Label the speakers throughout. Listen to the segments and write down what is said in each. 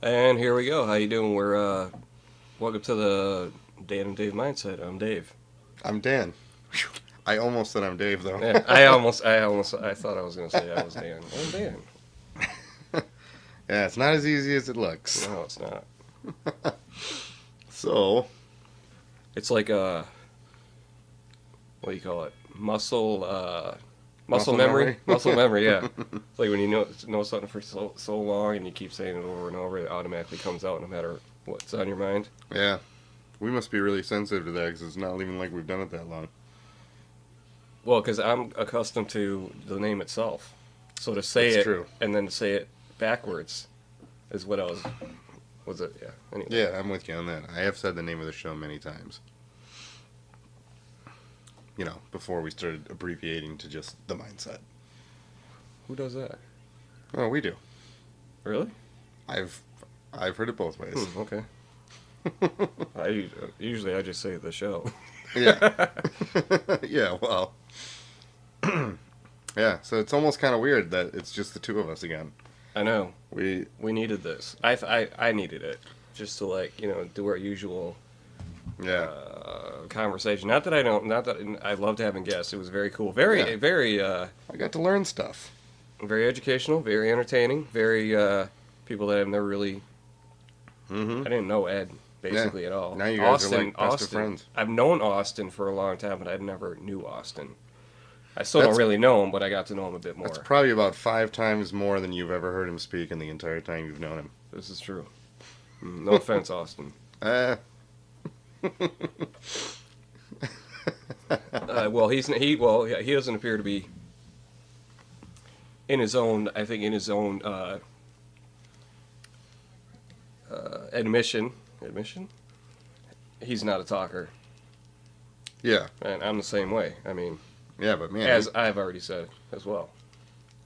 Speaker 1: And here we go. How you doing? We're welcome to the Dan and Dave Mindset. I'm Dave.
Speaker 2: I'm Dan. I almost said I'm Dave though.
Speaker 1: Yeah, I thought I was gonna say I was Dan. I'm Dan.
Speaker 2: Yeah, it's not as easy as it looks.
Speaker 1: No, it's not.
Speaker 2: So,
Speaker 1: it's like what do you call it? Muscle memory. Muscle memory. Yeah. It's like when you know something for so long and you keep saying it over and over, it automatically comes out no matter what's on your mind.
Speaker 2: Yeah, we must be really sensitive to that because it's not even like we've done it that long.
Speaker 1: Well, because I'm accustomed to the name itself, so to say
Speaker 2: That's
Speaker 1: it
Speaker 2: true.
Speaker 1: and then to say it backwards is what I was it? Yeah. Anyway.
Speaker 2: Yeah, I'm with you on that. I have said the name of the show many times. You know, before we started abbreviating to just the mindset.
Speaker 1: Who does that?
Speaker 2: Oh, we do.
Speaker 1: Really?
Speaker 2: I've heard it both ways.
Speaker 1: Okay. Usually I just say the show.
Speaker 2: Yeah. Yeah, well. Yeah, so it's almost kind of weird that it's just the two of us again.
Speaker 1: I know.
Speaker 2: We
Speaker 1: needed this. I needed it just to do our usual conversation. Not that I loved having guests. It was very cool. Very
Speaker 2: I got to learn stuff.
Speaker 1: Very educational, very entertaining, very people that I've never really I didn't know Ed basically at all.
Speaker 2: Now you guys are like best of friends.
Speaker 1: I've known Austin for a long time, but I never knew Austin. I still don't really know him, but I got to know him a bit more.
Speaker 2: That's probably about 5 times more than you've ever heard him speak in the entire time you've known him.
Speaker 1: This is true. No offense, Austin. Well, he doesn't appear to be in his own. I think in his own admission, he's not a talker.
Speaker 2: Yeah,
Speaker 1: and I'm the same way. I mean,
Speaker 2: yeah, but man,
Speaker 1: as I've already said as well.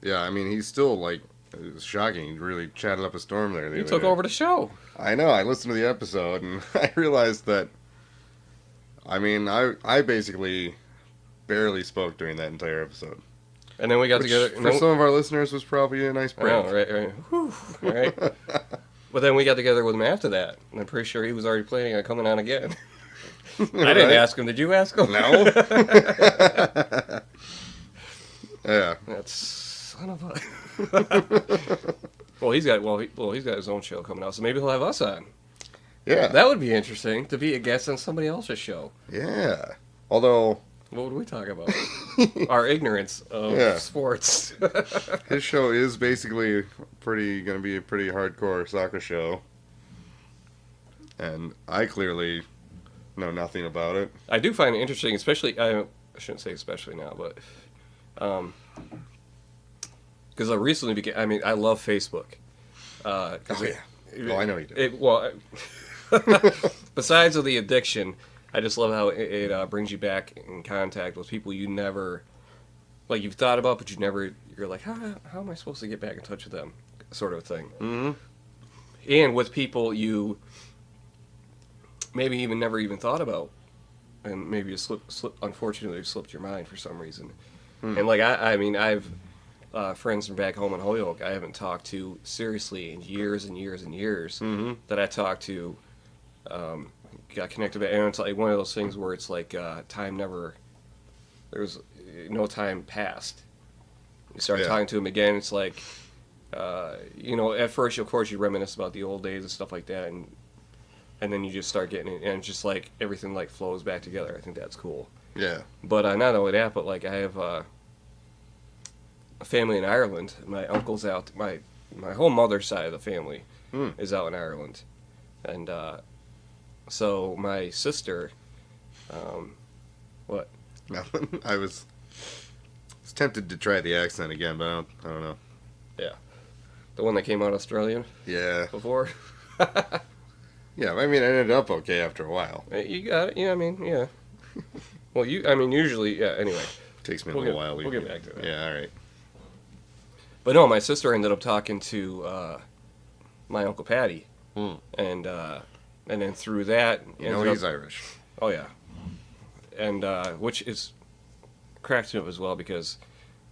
Speaker 2: Yeah, I mean, he's still like. It was shocking. He really chatted up a storm there.
Speaker 1: He took over the show.
Speaker 2: I know. I listened to the episode and I realized that. I mean, I basically barely spoke during that entire episode.
Speaker 1: And then we got together.
Speaker 2: For some of our listeners, was probably a nice break.
Speaker 1: Oh, right. Whew, right. But then we got together with him after that, and I'm pretty sure he was already planning on coming on again. I didn't ask him. Did you ask him?
Speaker 2: No. Yeah.
Speaker 1: That's son of a. Well, he's got his own show coming out, so maybe he'll have us on.
Speaker 2: Yeah.
Speaker 1: That would be interesting to be a guest on somebody else's show.
Speaker 2: Yeah. Although.
Speaker 1: What would we talk about? Our ignorance of sports.
Speaker 2: His show is basically going to be a pretty hardcore soccer show. And I clearly know nothing about it. I
Speaker 1: do find it interesting, especially, I shouldn't say especially now, but, because I recently became, I love Facebook.
Speaker 2: Oh, I know you do.
Speaker 1: Besides of the addiction, I just love how it brings you back in contact with people you never, like you've thought about, but you're like, how am I supposed to get back in touch with them, sort of thing.
Speaker 2: Mm-hmm.
Speaker 1: And with people you maybe even never even thought about, and maybe you unfortunately slipped your mind for some reason. And like I've friends from back home in Holyoke I haven't talked to seriously in years and years and years that I talked to. Got connected, and it's like one of those things where it's like there's no time passed. You start talking to them again, it's like, at first, of course, you reminisce about the old days and stuff like that, and then you just start getting it, and it's just like everything like flows back together. I think that's cool.
Speaker 2: Yeah.
Speaker 1: But not only that, but like I have a family in Ireland. My uncle's out. My whole mother's side of the family is out in Ireland, and so my sister, what?
Speaker 2: Nothing. I was tempted to try the accent again, but I don't know.
Speaker 1: Yeah, the one that came out Australian.
Speaker 2: Yeah.
Speaker 1: Before.
Speaker 2: Yeah, I mean, it ended up okay after a while.
Speaker 1: You got it. Yeah, yeah. Well, usually, yeah. Anyway,
Speaker 2: takes me a little while.
Speaker 1: We'll get back to that.
Speaker 2: Yeah, all right.
Speaker 1: But no, my sister ended up talking to my Uncle Paddy, and then through that...
Speaker 2: he's Irish.
Speaker 1: Oh, yeah. And which is cracks me up as well, because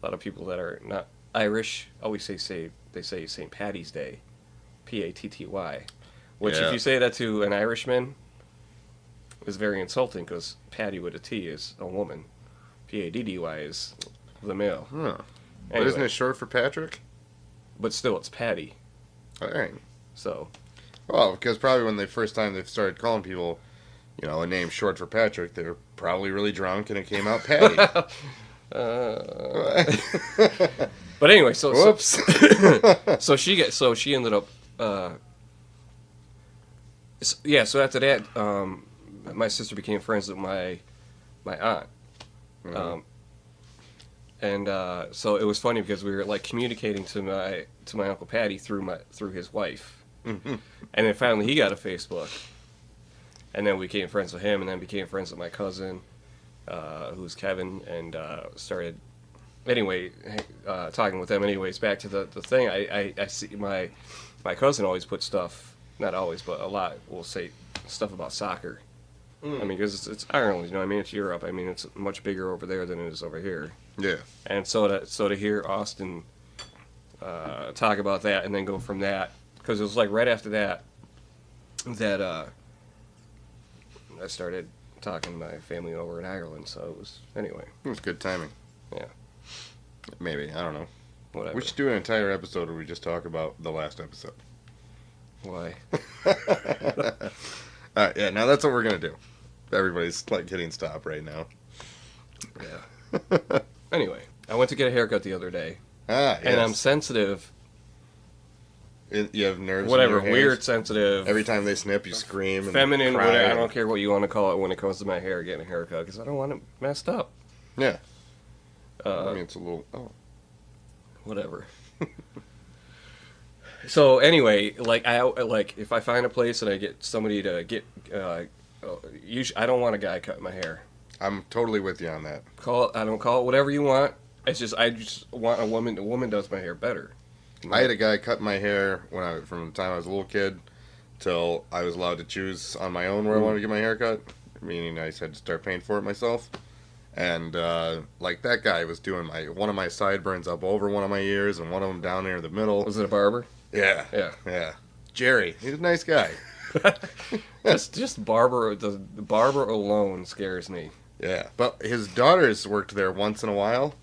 Speaker 1: a lot of people that are not Irish always say St. Paddy's Day. Patty. Which,
Speaker 2: Yeah.
Speaker 1: if you say that to an Irishman, is very insulting because Patty with a T is a woman. Paddy is the male.
Speaker 2: Huh. But
Speaker 1: Anyway,
Speaker 2: isn't it short for Patrick?
Speaker 1: but still, it's Patty.
Speaker 2: All right.
Speaker 1: So,
Speaker 2: Well, because probably when the first time they started calling people, a name short for Patrick, they were probably really drunk and it came out Patty.
Speaker 1: but anyway,
Speaker 2: Whoops.
Speaker 1: so she ended up. So after that, my sister became friends with my aunt.
Speaker 2: Mhm.
Speaker 1: And so it was funny because we were like communicating to my Uncle Patty through his wife.
Speaker 2: Mhm.
Speaker 1: And then finally he got a Facebook. And then we became friends with him, and then became friends with my cousin, who's Kevin, and started talking with them. Anyways, back to the thing. I see my cousin always puts stuff, not always, but a lot, will say stuff about soccer. I mean, because it's Ireland, it's Europe. I mean, it's much bigger over there than it is over here.
Speaker 2: Yeah.
Speaker 1: And so to hear Austin talk about that and then go from that, because it was like right after that I started talking to my family over in Ireland. So it was, anyway.
Speaker 2: It was good timing.
Speaker 1: Yeah.
Speaker 2: Maybe. I don't know.
Speaker 1: Whatever.
Speaker 2: We should do an entire episode where we just talk about the last episode.
Speaker 1: Why?
Speaker 2: Yeah, now that's what we're going to do. Everybody's like hitting stop right now.
Speaker 1: Yeah. Anyway, I went to get a haircut the other day.
Speaker 2: Yes.
Speaker 1: And I'm sensitive.
Speaker 2: You have nerves.
Speaker 1: Whatever,
Speaker 2: in your
Speaker 1: weird,
Speaker 2: hairs?
Speaker 1: sensitive.
Speaker 2: Every time they snip, you scream. And
Speaker 1: Feminine,
Speaker 2: cry
Speaker 1: whatever, I
Speaker 2: and-
Speaker 1: don't care what you want to call it when it comes to my hair, getting a haircut, because I don't want it messed up.
Speaker 2: Yeah. I mean, it's a little. Oh.
Speaker 1: Whatever. So anyway, if I find a place and I get somebody to get, usually I don't want a guy cutting my hair.
Speaker 2: I'm totally with you on that.
Speaker 1: I don't call it whatever you want. It's just I just want a woman. A woman does my hair better.
Speaker 2: I had a guy cut my hair from the time I was a little kid till I was allowed to choose on my own where I wanted to get my hair cut, meaning I had to start paying for it myself. And that guy was doing one of my sideburns up over one of my ears and one of them down there in the middle.
Speaker 1: Was it a barber?
Speaker 2: Yeah.
Speaker 1: Yeah.
Speaker 2: Jerry, he's a nice guy.
Speaker 1: just barber. The barber alone scares me.
Speaker 2: Yeah, but his daughters worked there once in a while,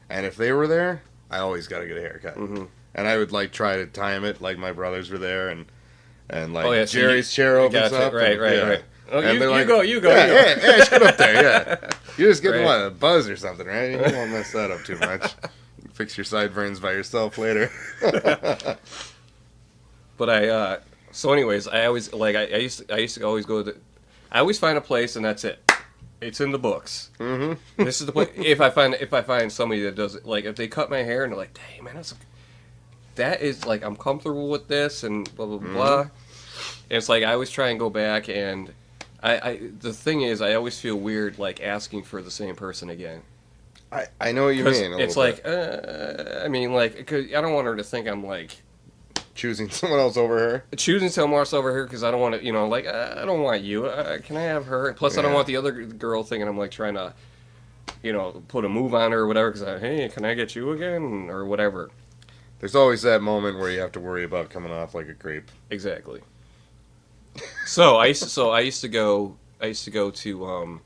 Speaker 2: and if they were there, I always got to get a haircut.
Speaker 1: Mm-hmm.
Speaker 2: And I would try to time it like my brothers were there, and
Speaker 1: so
Speaker 2: Jerry's chair opens
Speaker 1: gotcha.
Speaker 2: up.
Speaker 1: Right. Oh,
Speaker 2: and
Speaker 1: you go.
Speaker 2: Yeah, get up there. Yeah, you just get
Speaker 1: Right.
Speaker 2: a buzz or something, right? You won't mess that up too much. Fix your sideburns by yourself later.
Speaker 1: But so anyways, I always I used to always go to. I always find a place and that's it. It's in the books.
Speaker 2: Mm-hmm.
Speaker 1: This is the place. If I find somebody that does it, like if they cut my hair and they're like, "Dang man, that is like I'm comfortable with this," and blah blah blah. And it's like I always try and go back, and the thing is, I always feel weird like asking for the same person again.
Speaker 2: I know what you mean.
Speaker 1: It's like, I mean, like, 'cause I don't want her to think I'm like
Speaker 2: choosing someone else over her.
Speaker 1: choosing someone else over here because I don't want to, I don't want you. Can I have her? Plus, I don't
Speaker 2: Yeah.
Speaker 1: want the other girl thinking I'm like trying to, put a move on her or whatever. Because hey, can I get you again or whatever?
Speaker 2: There's always that moment where you have to worry about coming off like a creep.
Speaker 1: Exactly. So I used to go to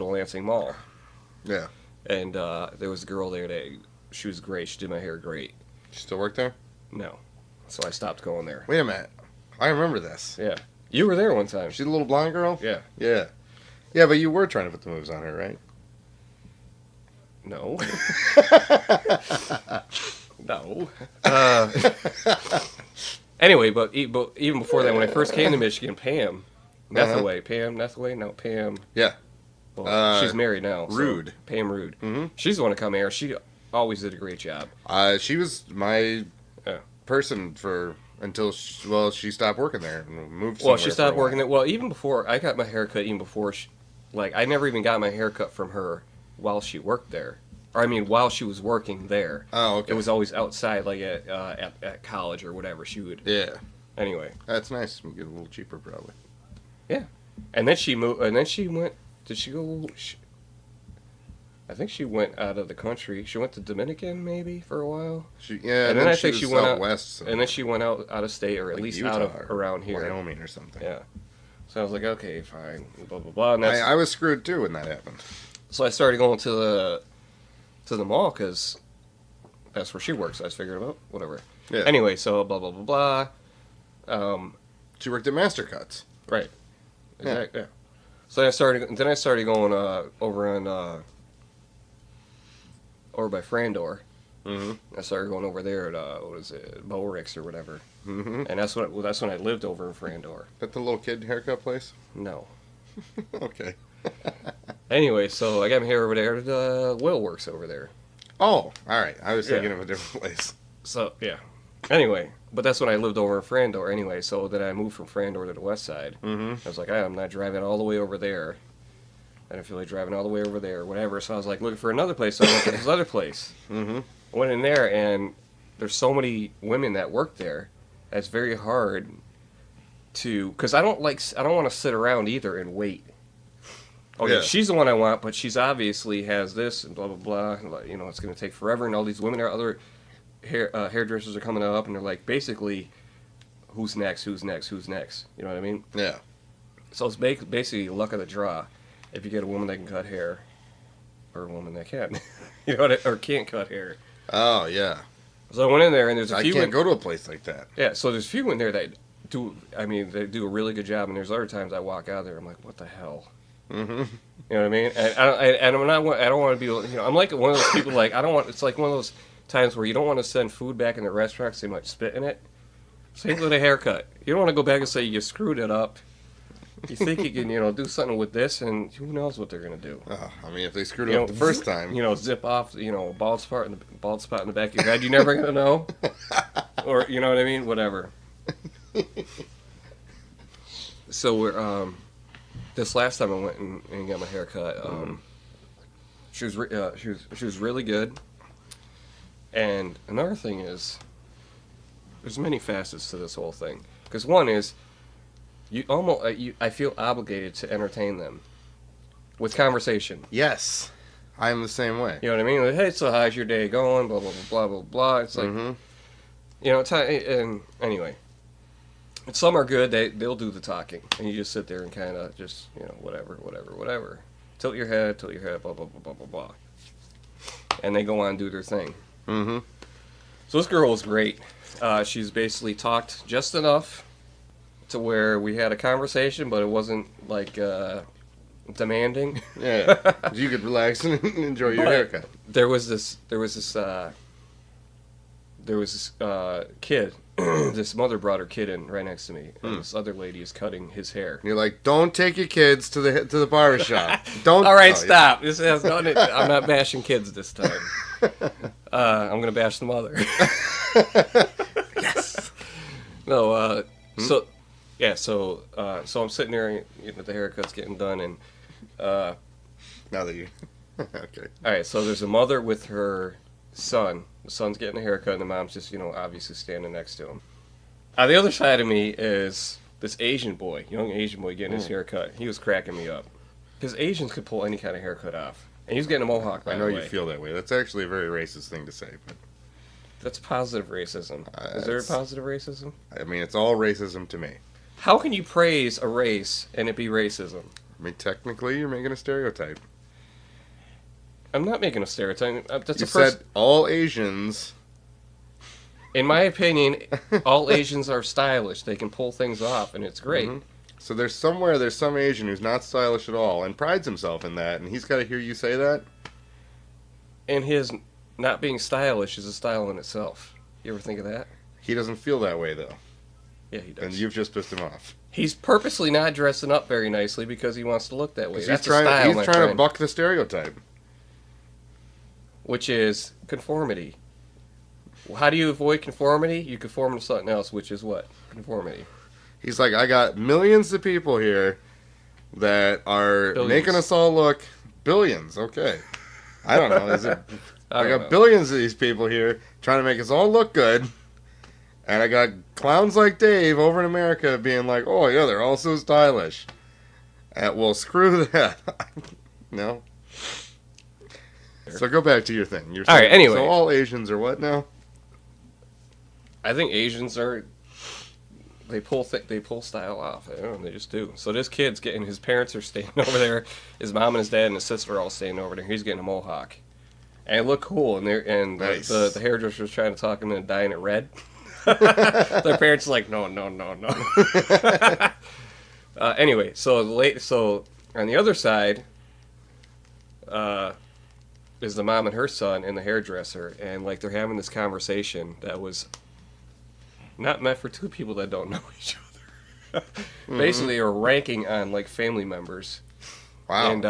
Speaker 1: Lansing Mall,
Speaker 2: Yeah.
Speaker 1: and there was a girl there she was great. She did my hair great.
Speaker 2: She still work there?
Speaker 1: No, so I stopped going there.
Speaker 2: Wait a minute. I remember this.
Speaker 1: Yeah, you were there one time.
Speaker 2: She's a little blonde girl?
Speaker 1: Yeah.
Speaker 2: Yeah. Yeah, but you were trying to put the moves on her, right?
Speaker 1: No. No. Anyway, but even before that, when I first came to Michigan, Pam Nethaway, no, Pam.
Speaker 2: Yeah.
Speaker 1: Well, she's married now.
Speaker 2: Rood.
Speaker 1: Pam Rood.
Speaker 2: Mm-hmm.
Speaker 1: She's the one to come here. She always did a great job.
Speaker 2: She was my
Speaker 1: Yeah.
Speaker 2: person until she stopped working there and moved.
Speaker 1: Well, she stopped working there. Well, even before I got my hair cut, even before I never even got my hair cut from her while she worked there. Or I mean, while she was working there.
Speaker 2: Oh, okay.
Speaker 1: It was always outside, like at college or whatever. She would.
Speaker 2: Yeah.
Speaker 1: Anyway.
Speaker 2: That's nice. We get a little cheaper, probably.
Speaker 1: Yeah. And then she moved. And then she went. Did she go? I think she went out of the country. She went to Dominican maybe for a while.
Speaker 2: And
Speaker 1: then I think she went out
Speaker 2: west. So
Speaker 1: and then she went out of state, or at least
Speaker 2: Utah,
Speaker 1: out of around here,
Speaker 2: Wyoming or something.
Speaker 1: Yeah. So I was like, okay, fine, blah blah blah. And
Speaker 2: I was screwed too when that happened.
Speaker 1: So I started going to the mall because that's where she works. I was figuring about whatever.
Speaker 2: Yeah.
Speaker 1: Anyway, so blah blah blah blah.
Speaker 2: She worked at Mastercuts.
Speaker 1: Right. Exactly. Yeah. So I started going over on over by Frandor. I started going over there at what is it, Borix or whatever. And that's when I lived over in Frandor.
Speaker 2: That the little kid haircut place?
Speaker 1: No.
Speaker 2: Okay.
Speaker 1: Anyway, so I got my hair over there. Will works over there.
Speaker 2: Oh, all right. I was thinking of a different place.
Speaker 1: So yeah. Anyway, but that's when I lived over in Frandor. Anyway, so then I moved from Frandor to the west side. I was like, I'm not driving all the way over there. I didn't feel like driving all the way over there, whatever. So I was like looking for another place. So I went to this other place. I went in there, and there's so many women that work there. It's very hard to, because I don't want to sit around either and wait. Okay, yeah. She's the one I want, but she's obviously has this and blah blah blah. You know, it's going to take forever, and all these women are other hairdressers are coming up, and they're like, basically, who's next? Who's next? Who's next? You know what I mean?
Speaker 2: Yeah.
Speaker 1: So it's basically luck of the draw. If you get a woman that can cut hair, or a woman that can, you know, or can't cut hair.
Speaker 2: Oh yeah.
Speaker 1: So I went in there, and there's a few.
Speaker 2: I can't go to a place like that.
Speaker 1: Yeah, so there's a few in there that do. I mean, they do a really good job, and there's other times I walk out there, I'm like, what the hell? You know what I mean? And I don't want to be. You know, I'm like one of those people. Like I don't want. It's like one of those times where you don't want to send food back in the restaurant because they might spit in it. Same with a haircut. You don't want to go back and say you screwed it up. You think you can, do something with this, and who knows what they're gonna do?
Speaker 2: I mean, if they screwed it up the first time,
Speaker 1: zip off, a bald spot in the back of your head, you're never gonna know. Or you know what I mean? Whatever. So we're this last time I went and got my hair cut. She was really good. And another thing is, there's many facets to this whole thing. Because one is, I feel obligated to entertain them with conversation.
Speaker 2: Yes, I'm the same way.
Speaker 1: You know what I mean? Like, hey, so how's your day going? Blah blah blah blah blah. It's like, and anyway, and some are good. They'll do the talking, and you just sit there and kind of just whatever. Tilt your head, blah blah blah blah blah blah, and they go on and do their thing. So this girl was great. She's basically talked just enough to where we had a conversation, but it wasn't like demanding.
Speaker 2: Yeah, you could relax and enjoy your haircut.
Speaker 1: There was this kid. This mother brought her kid in right next to me, and this other lady is cutting his hair.
Speaker 2: And you're like, "Don't take your kids to the barbershop. Don't."
Speaker 1: All right, stop. This has nothing. I'm not bashing kids this time. I'm gonna bash the mother.
Speaker 2: Yes.
Speaker 1: No. So I'm sitting there, the haircut's getting done, and
Speaker 2: now that you okay.
Speaker 1: All right, so there's a mother with her son. The son's getting a haircut, and the mom's just, obviously standing next to him. The other side of me is this young Asian boy getting his haircut. He was cracking me up. Because Asians could pull any kind of haircut off. And he's getting a mohawk, by the way.
Speaker 2: I know you feel that way. That's actually a very racist thing to say. But
Speaker 1: that's positive racism. Is there a positive racism?
Speaker 2: I mean, it's all racism to me.
Speaker 1: How can you praise a race and it be racism?
Speaker 2: I mean, technically, you're making a stereotype.
Speaker 1: I'm not making a stereotype.
Speaker 2: You said all Asians.
Speaker 1: In my opinion, all Asians are stylish. They can pull things off, and it's great.
Speaker 2: So there's some Asian who's not stylish at all and prides himself in that, and he's got to hear you say that?
Speaker 1: And his not being stylish is a style in itself. You ever think of that?
Speaker 2: He doesn't feel that way, though.
Speaker 1: Yeah, he does.
Speaker 2: And you've just pissed him off.
Speaker 1: He's purposely not dressing up very nicely because he wants to look that way. That's
Speaker 2: he's trying to buck the stereotype.
Speaker 1: Which is conformity. How do you avoid conformity? You conform to something else, which is what? Conformity. He's
Speaker 2: like, I got millions of people here that are making us all look billions. Okay. I don't know. I got billions of these people here trying to make us all look good. And I got clowns like Dave over in America being like, oh, yeah, they're all so stylish. Well, screw that. No. So go back to your thing. You're
Speaker 1: all right. Anyway,
Speaker 2: so all Asians are what now?
Speaker 1: I think Asians are. They pull style off. I don't know, they just do. So this kid's getting, his parents are staying over there. His mom and his dad and his sister are all staying over there. He's getting a mohawk, and it looked cool. And
Speaker 2: nice.
Speaker 1: the hairdresser's trying to talk him into dyeing it red. Their parents are like, no. Anyway, so on the other side, is the mom and her son and the hairdresser, and like they're having this conversation that was not meant for two people that don't know each other. Basically, they were ranking on like family members.
Speaker 2: Wow.
Speaker 1: And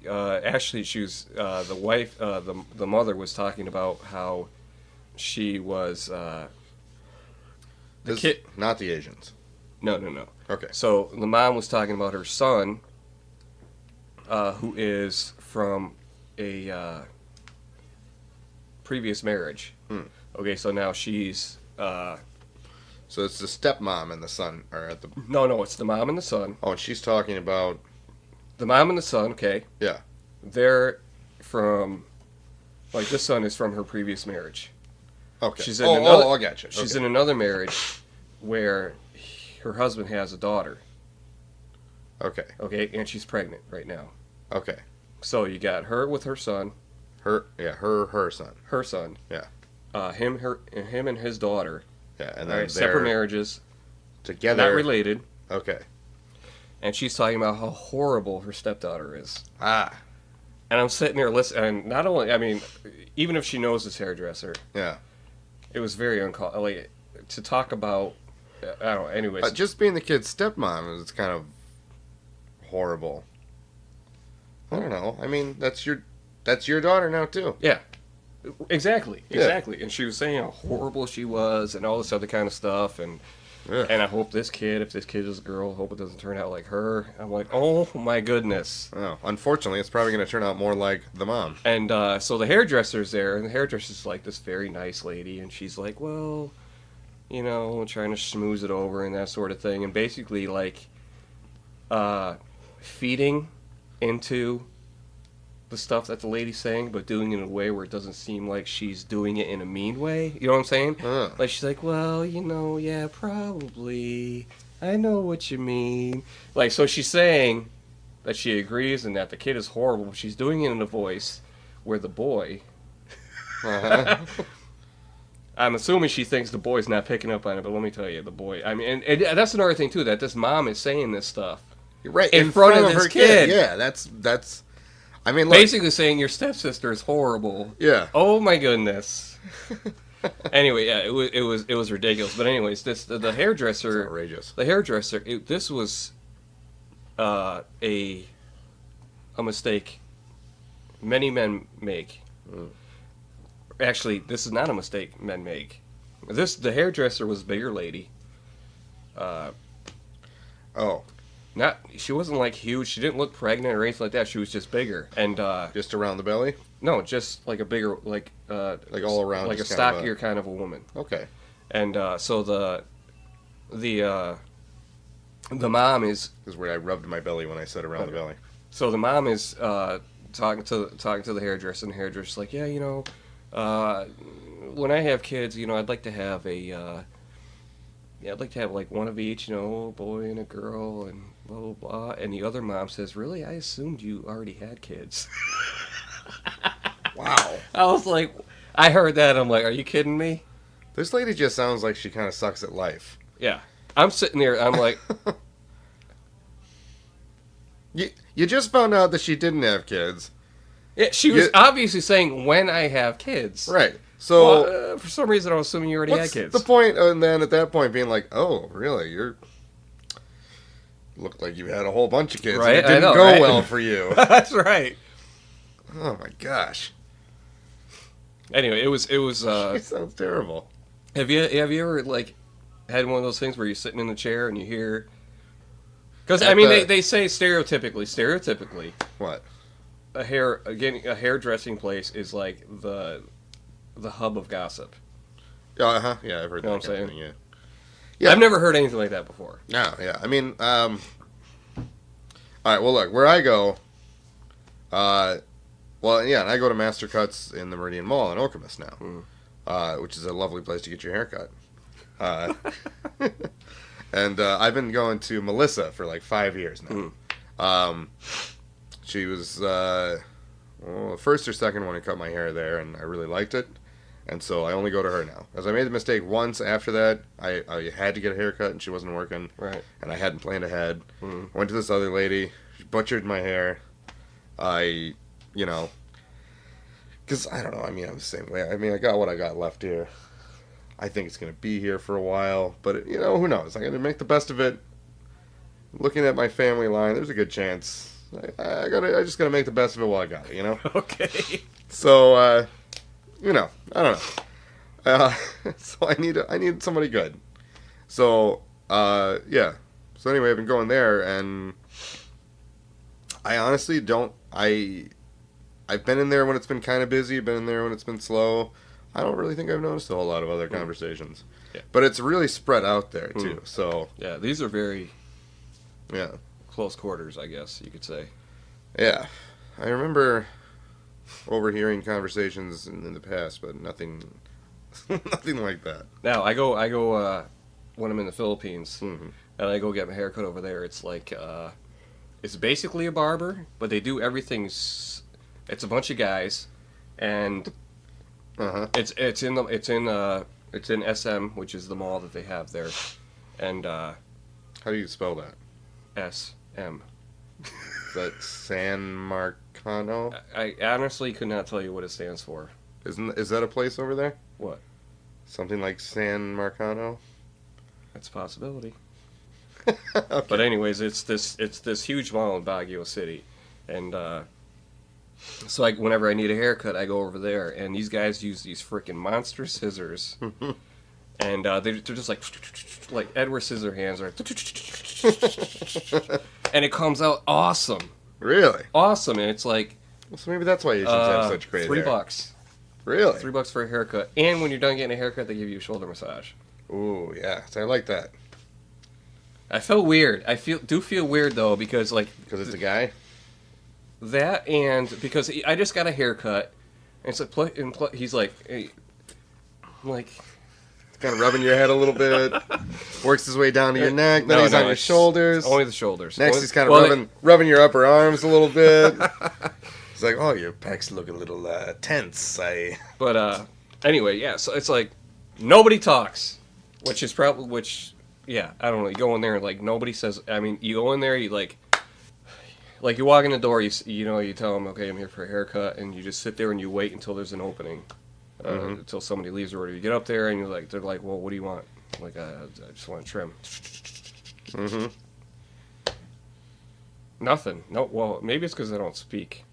Speaker 1: Ashley, she was the wife. The mother was talking about how she was the kid.
Speaker 2: Not the Asians.
Speaker 1: No.
Speaker 2: Okay.
Speaker 1: So the mom was talking about her son, who is from a previous marriage. Okay, so now she's.
Speaker 2: So it's the stepmom and the son are at the.
Speaker 1: No, it's the mom and the son.
Speaker 2: Oh, and she's talking about.
Speaker 1: The mom and the son, okay.
Speaker 2: Yeah.
Speaker 1: They're from, like, this son is from her previous marriage.
Speaker 2: Okay.
Speaker 1: She's in
Speaker 2: I got you.
Speaker 1: She's in another marriage where her husband has a daughter.
Speaker 2: Okay.
Speaker 1: Okay, and she's pregnant right now.
Speaker 2: Okay.
Speaker 1: So you got her with her son.
Speaker 2: Her son.
Speaker 1: Her son.
Speaker 2: Yeah.
Speaker 1: Him and his daughter.
Speaker 2: Yeah, and
Speaker 1: All
Speaker 2: then
Speaker 1: right, separate marriages.
Speaker 2: Together.
Speaker 1: Not related.
Speaker 2: Okay.
Speaker 1: And she's talking about how horrible her stepdaughter is.
Speaker 2: Ah.
Speaker 1: And I'm sitting there listening, and not only, I mean, even if she knows this hairdresser,
Speaker 2: Yeah.
Speaker 1: it was very uncalled, like, to talk about, I don't know, anyways.
Speaker 2: Just being the kid's stepmom is kind of horrible. I don't know. I mean, that's your daughter now, too.
Speaker 1: Yeah. Exactly. And she was saying how horrible she was and all this other kind of stuff, and I hope if this kid is a girl, I hope it doesn't turn out like her. I'm like, oh my goodness.
Speaker 2: Oh, unfortunately, it's probably going to turn out more like the mom.
Speaker 1: And so the hairdresser's there, and the hairdresser's like this very nice lady, and she's like, well, you know, trying to schmooze it over and that sort of thing, and basically like feeding into the stuff that the lady's saying, but doing it in a way where it doesn't seem like she's doing it in a mean way. You know what I'm saying? Like, she's like, well, you know, yeah, probably. I know what you mean. Like, so she's saying that she agrees and that the kid is horrible, but she's doing it in a voice where the boy... I'm assuming she thinks the boy's not picking up on it, but let me tell you, the boy... I mean, and that's another thing, too, that this mom is saying this stuff.
Speaker 2: Right,
Speaker 1: in front of her kid.
Speaker 2: Yeah, that's... I mean, look,
Speaker 1: basically saying your stepsister is horrible.
Speaker 2: Yeah.
Speaker 1: Oh my goodness. Anyway, yeah, it was ridiculous. But anyways, the hairdresser.
Speaker 2: It's outrageous.
Speaker 1: The hairdresser. This was a mistake many men make. Actually, this is not a mistake men make. The hairdresser was a bigger lady. She wasn't like huge. She didn't look pregnant or anything like that. She was just bigger and
Speaker 2: just around the belly.
Speaker 1: No, just like a bigger like
Speaker 2: all around,
Speaker 1: like a stockier kind of a woman.
Speaker 2: Okay.
Speaker 1: And so the mom is
Speaker 2: where I rubbed my belly when I said around the belly.
Speaker 1: So the mom is talking to the hairdresser, and the hairdresser's like, yeah, you know, when I have kids, you know, I'd like to have like one of each, you know, a boy and a girl, and blah, blah, blah. And the other mom says, really? I assumed you already had kids.
Speaker 2: Wow.
Speaker 1: I was like, I heard that, I'm like, are you kidding me?
Speaker 2: This lady just sounds like she kind of sucks at life.
Speaker 1: Yeah. I'm sitting there, I'm like...
Speaker 2: You just found out that she didn't have kids.
Speaker 1: Yeah, she was obviously saying, when I have kids.
Speaker 2: Right. So
Speaker 1: for some reason, I was assuming you already had kids.
Speaker 2: What's the point? And then at that point, being like, "Oh, really? Looked like you had a whole bunch of kids.
Speaker 1: Right?
Speaker 2: And it didn't go well for you."
Speaker 1: That's right.
Speaker 2: Oh my gosh.
Speaker 1: Anyway, it was.
Speaker 2: She sounds terrible.
Speaker 1: Have you ever like had one of those things where you're sitting in the chair and you hear? Because I mean, they say stereotypically.
Speaker 2: What?
Speaker 1: A hairdressing place is like the hub of gossip.
Speaker 2: Yeah, yeah, I've heard that.
Speaker 1: You know what I'm saying?
Speaker 2: Thing, yeah.
Speaker 1: I've never heard anything like that before.
Speaker 2: No, yeah. I mean, all right, well, look, where I go, Well, yeah, and I go to Mastercuts in the Meridian Mall in Okemos now, which is a lovely place to get your haircut. And I've been going to Melissa for like 5 years now. She was the first or second one who cut my hair there, and I really liked it. And so I only go to her now. As I made the mistake once after that, I had to get a haircut, and she wasn't working.
Speaker 1: Right.
Speaker 2: And I hadn't planned ahead. Went to this other lady. She butchered my hair. Because I don't know. I mean, I'm the same way. I mean, I got what I got left here. I think it's going to be here for a while. But, who knows? I got to make the best of it. Looking at my family line, there's a good chance. I just got to make the best of it while I got it,
Speaker 1: Okay.
Speaker 2: So, I don't know. So I need somebody good. So, yeah. So anyway, I've been going there, and I honestly don't. I've been in there when it's been kind of busy. Been in there when it's been slow. I don't really think I've noticed a whole lot of other conversations. Yeah. But it's really spread out there too. So
Speaker 1: yeah, these are very close quarters, I guess you could say.
Speaker 2: Yeah, I remember overhearing conversations in the past, but nothing like that.
Speaker 1: Now I go when I'm in the Philippines, and I go get my haircut over there. It's like it's basically a barber, but they do everything. It's a bunch of guys, and it's in SM, which is the mall that they have there, and
Speaker 2: how do you spell that?
Speaker 1: SM.
Speaker 2: Is that San Marcano?
Speaker 1: I honestly could not tell you what it stands for.
Speaker 2: Is that a place over there?
Speaker 1: What?
Speaker 2: Something like San Marcano?
Speaker 1: That's a possibility.
Speaker 2: Okay.
Speaker 1: But anyways, it's this huge mall in Baguio City, and so whenever I need a haircut, I go over there, and these guys use these freaking monster scissors, and they're just like Edward Scissorhands, and it comes out awesome.
Speaker 2: Really?
Speaker 1: Awesome, and it's like.
Speaker 2: So maybe that's why you should have such great hair.
Speaker 1: $3.
Speaker 2: Really?
Speaker 1: $3 for a haircut, and when you're done getting a haircut, they give you a shoulder massage.
Speaker 2: Ooh, yeah. So I like that.
Speaker 1: I felt weird. I do feel weird though because
Speaker 2: it's a guy.
Speaker 1: That and because I just got a haircut, and it's like he's like, hey, like,
Speaker 2: kind of rubbing your head a little bit, works his way down to your neck. Then he's on your shoulders.
Speaker 1: Only the shoulders.
Speaker 2: Next, he's kind of rubbing your upper arms a little bit. It's like, oh, your pecs look a little tense.
Speaker 1: But anyway, yeah. So it's like nobody talks, which is probably yeah. I don't know. You go in there and like nobody says. I mean, you go in there, you like you walk in the door. You tell them, okay, I'm here for a haircut, and you just sit there and you wait until there's an opening, until somebody leaves or whatever. You get up there and they're like, well, what do you want? I'm like, I just want to trim. Nothing. No. Well, maybe it's because I don't speak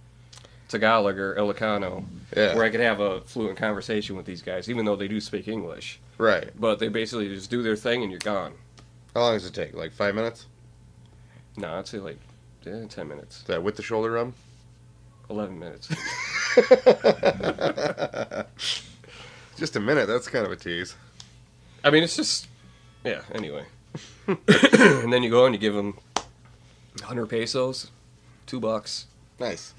Speaker 1: Tagalog or Ilocano, where I could have a fluent conversation with these guys, even though they do speak English.
Speaker 2: Right.
Speaker 1: But they basically just do their thing and you're gone.
Speaker 2: How long does it take? Like 5 minutes?
Speaker 1: No, I'd say like 10 minutes.
Speaker 2: Is that with the shoulder rub?
Speaker 1: 11 minutes.
Speaker 2: Just a minute. That's kind of a tease.
Speaker 1: I mean, it's just... Yeah, anyway. And then you go and you give them 100 pesos, $2.
Speaker 2: Nice.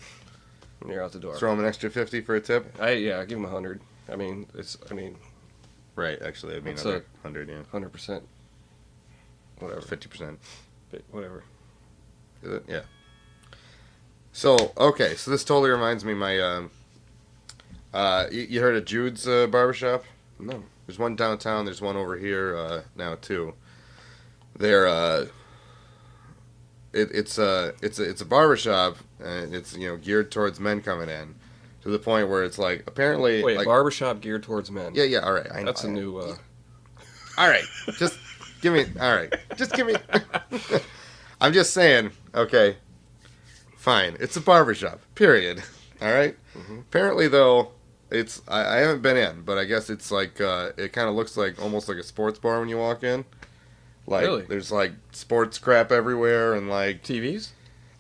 Speaker 1: And you're out the door.
Speaker 2: Throw them an extra 50 for a tip?
Speaker 1: I give them 100. I mean,
Speaker 2: right, actually, I mean, 100, yeah.
Speaker 1: 100%. Whatever.
Speaker 2: 50%.
Speaker 1: Whatever.
Speaker 2: Is it? Yeah. So, okay, so this totally reminds me of my, you heard of Jude's Barbershop?
Speaker 1: No.
Speaker 2: There's one downtown, there's one over here now, too. They're, it's a barbershop, and it's, geared towards men coming in. To the point where it's like, apparently...
Speaker 1: Wait,
Speaker 2: like,
Speaker 1: barbershop geared towards men.
Speaker 2: Yeah, all right. I know.
Speaker 1: That's a new...
Speaker 2: All right, just give me... All right, just give me... I'm just saying, okay, fine. It's a barbershop, period. All right? Apparently, though, it's... I haven't been in, but I guess it's like... it kind of looks like almost like a sports bar when you walk in. Like,
Speaker 1: really?
Speaker 2: There's, like, sports crap everywhere and, like...
Speaker 1: TVs?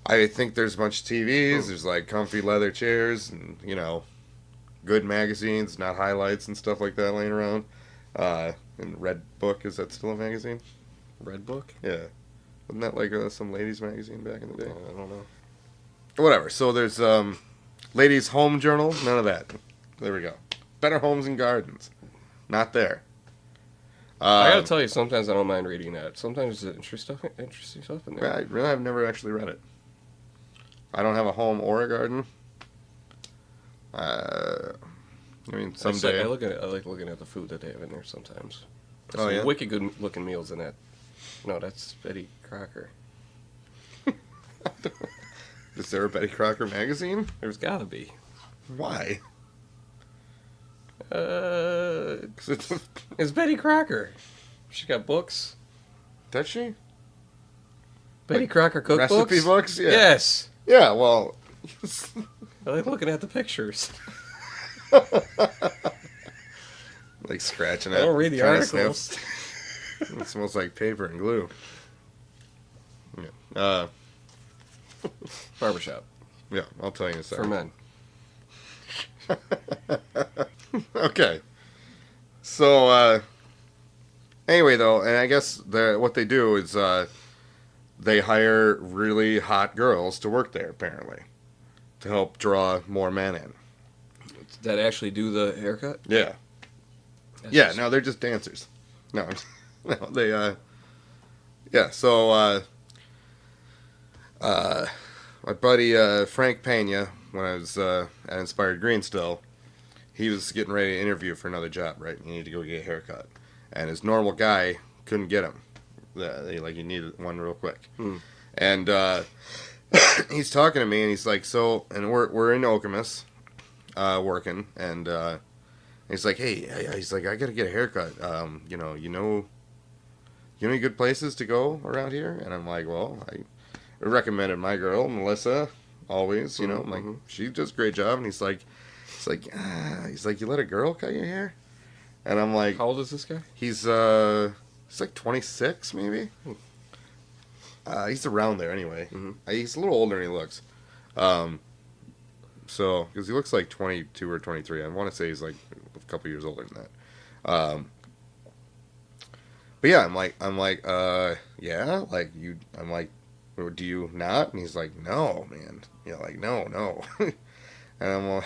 Speaker 2: I think there's a bunch of TVs. There's like comfy leather chairs and good magazines, not highlights and stuff like that laying around. And Red Book, is that still a magazine?
Speaker 1: Red Book?
Speaker 2: Yeah, wasn't that like some ladies magazine back in the day?
Speaker 1: I don't know.
Speaker 2: Whatever. So there's Ladies' Home Journal, none of that. There we go. Better Homes and Gardens, not there.
Speaker 1: I gotta tell you, sometimes I don't mind reading that. Sometimes there's interesting stuff in there.
Speaker 2: I've never actually read it. I don't have a home or a garden. I mean, someday.
Speaker 1: I like looking at the food that they have in there sometimes.
Speaker 2: Oh, yeah?
Speaker 1: Wicked good looking meals in that. No, that's Betty Crocker.
Speaker 2: Is there a Betty Crocker magazine?
Speaker 1: There's gotta be.
Speaker 2: Why?
Speaker 1: It's Betty Crocker. She got books.
Speaker 2: Does she?
Speaker 1: Betty Crocker cookbooks?
Speaker 2: Recipe books? Yeah.
Speaker 1: Yes.
Speaker 2: Yeah, well.
Speaker 1: I like looking at the pictures.
Speaker 2: Like scratching it.
Speaker 1: I don't read the articles.
Speaker 2: It smells like paper and glue. Yeah.
Speaker 1: Barbershop.
Speaker 2: Yeah, I'll tell you in a second.
Speaker 1: For men.
Speaker 2: Okay. So, anyway, though, and I guess what they do is they hire really hot girls to work there, apparently, to help draw more men in.
Speaker 1: That actually do the haircut?
Speaker 2: Yeah. No, they're just dancers. No, they, yeah, so, my buddy Frank Pena, when I was at Inspired Green still, he was getting ready to interview for another job, right? He needed to go get a haircut. And his normal guy couldn't get him. He needed one real quick. And he's talking to me, and he's like, so, and we're in Okemos, working, and he's like, hey, he's like, I gotta get a haircut. You know any good places to go around here? And I'm like, well, I recommended my girl, Melissa, always, you know, I'm like, she does a great job. And he's like, you let a girl cut your hair? And I'm like,
Speaker 1: how old is this guy?
Speaker 2: He's like 26, maybe. He's around there anyway. He's a little older than he looks. So, because he looks like 22 or 23. I want to say he's like a couple years older than that. But yeah, I'm like, yeah, like I'm like, do you not? And he's like, no, man. Like, no. And I'm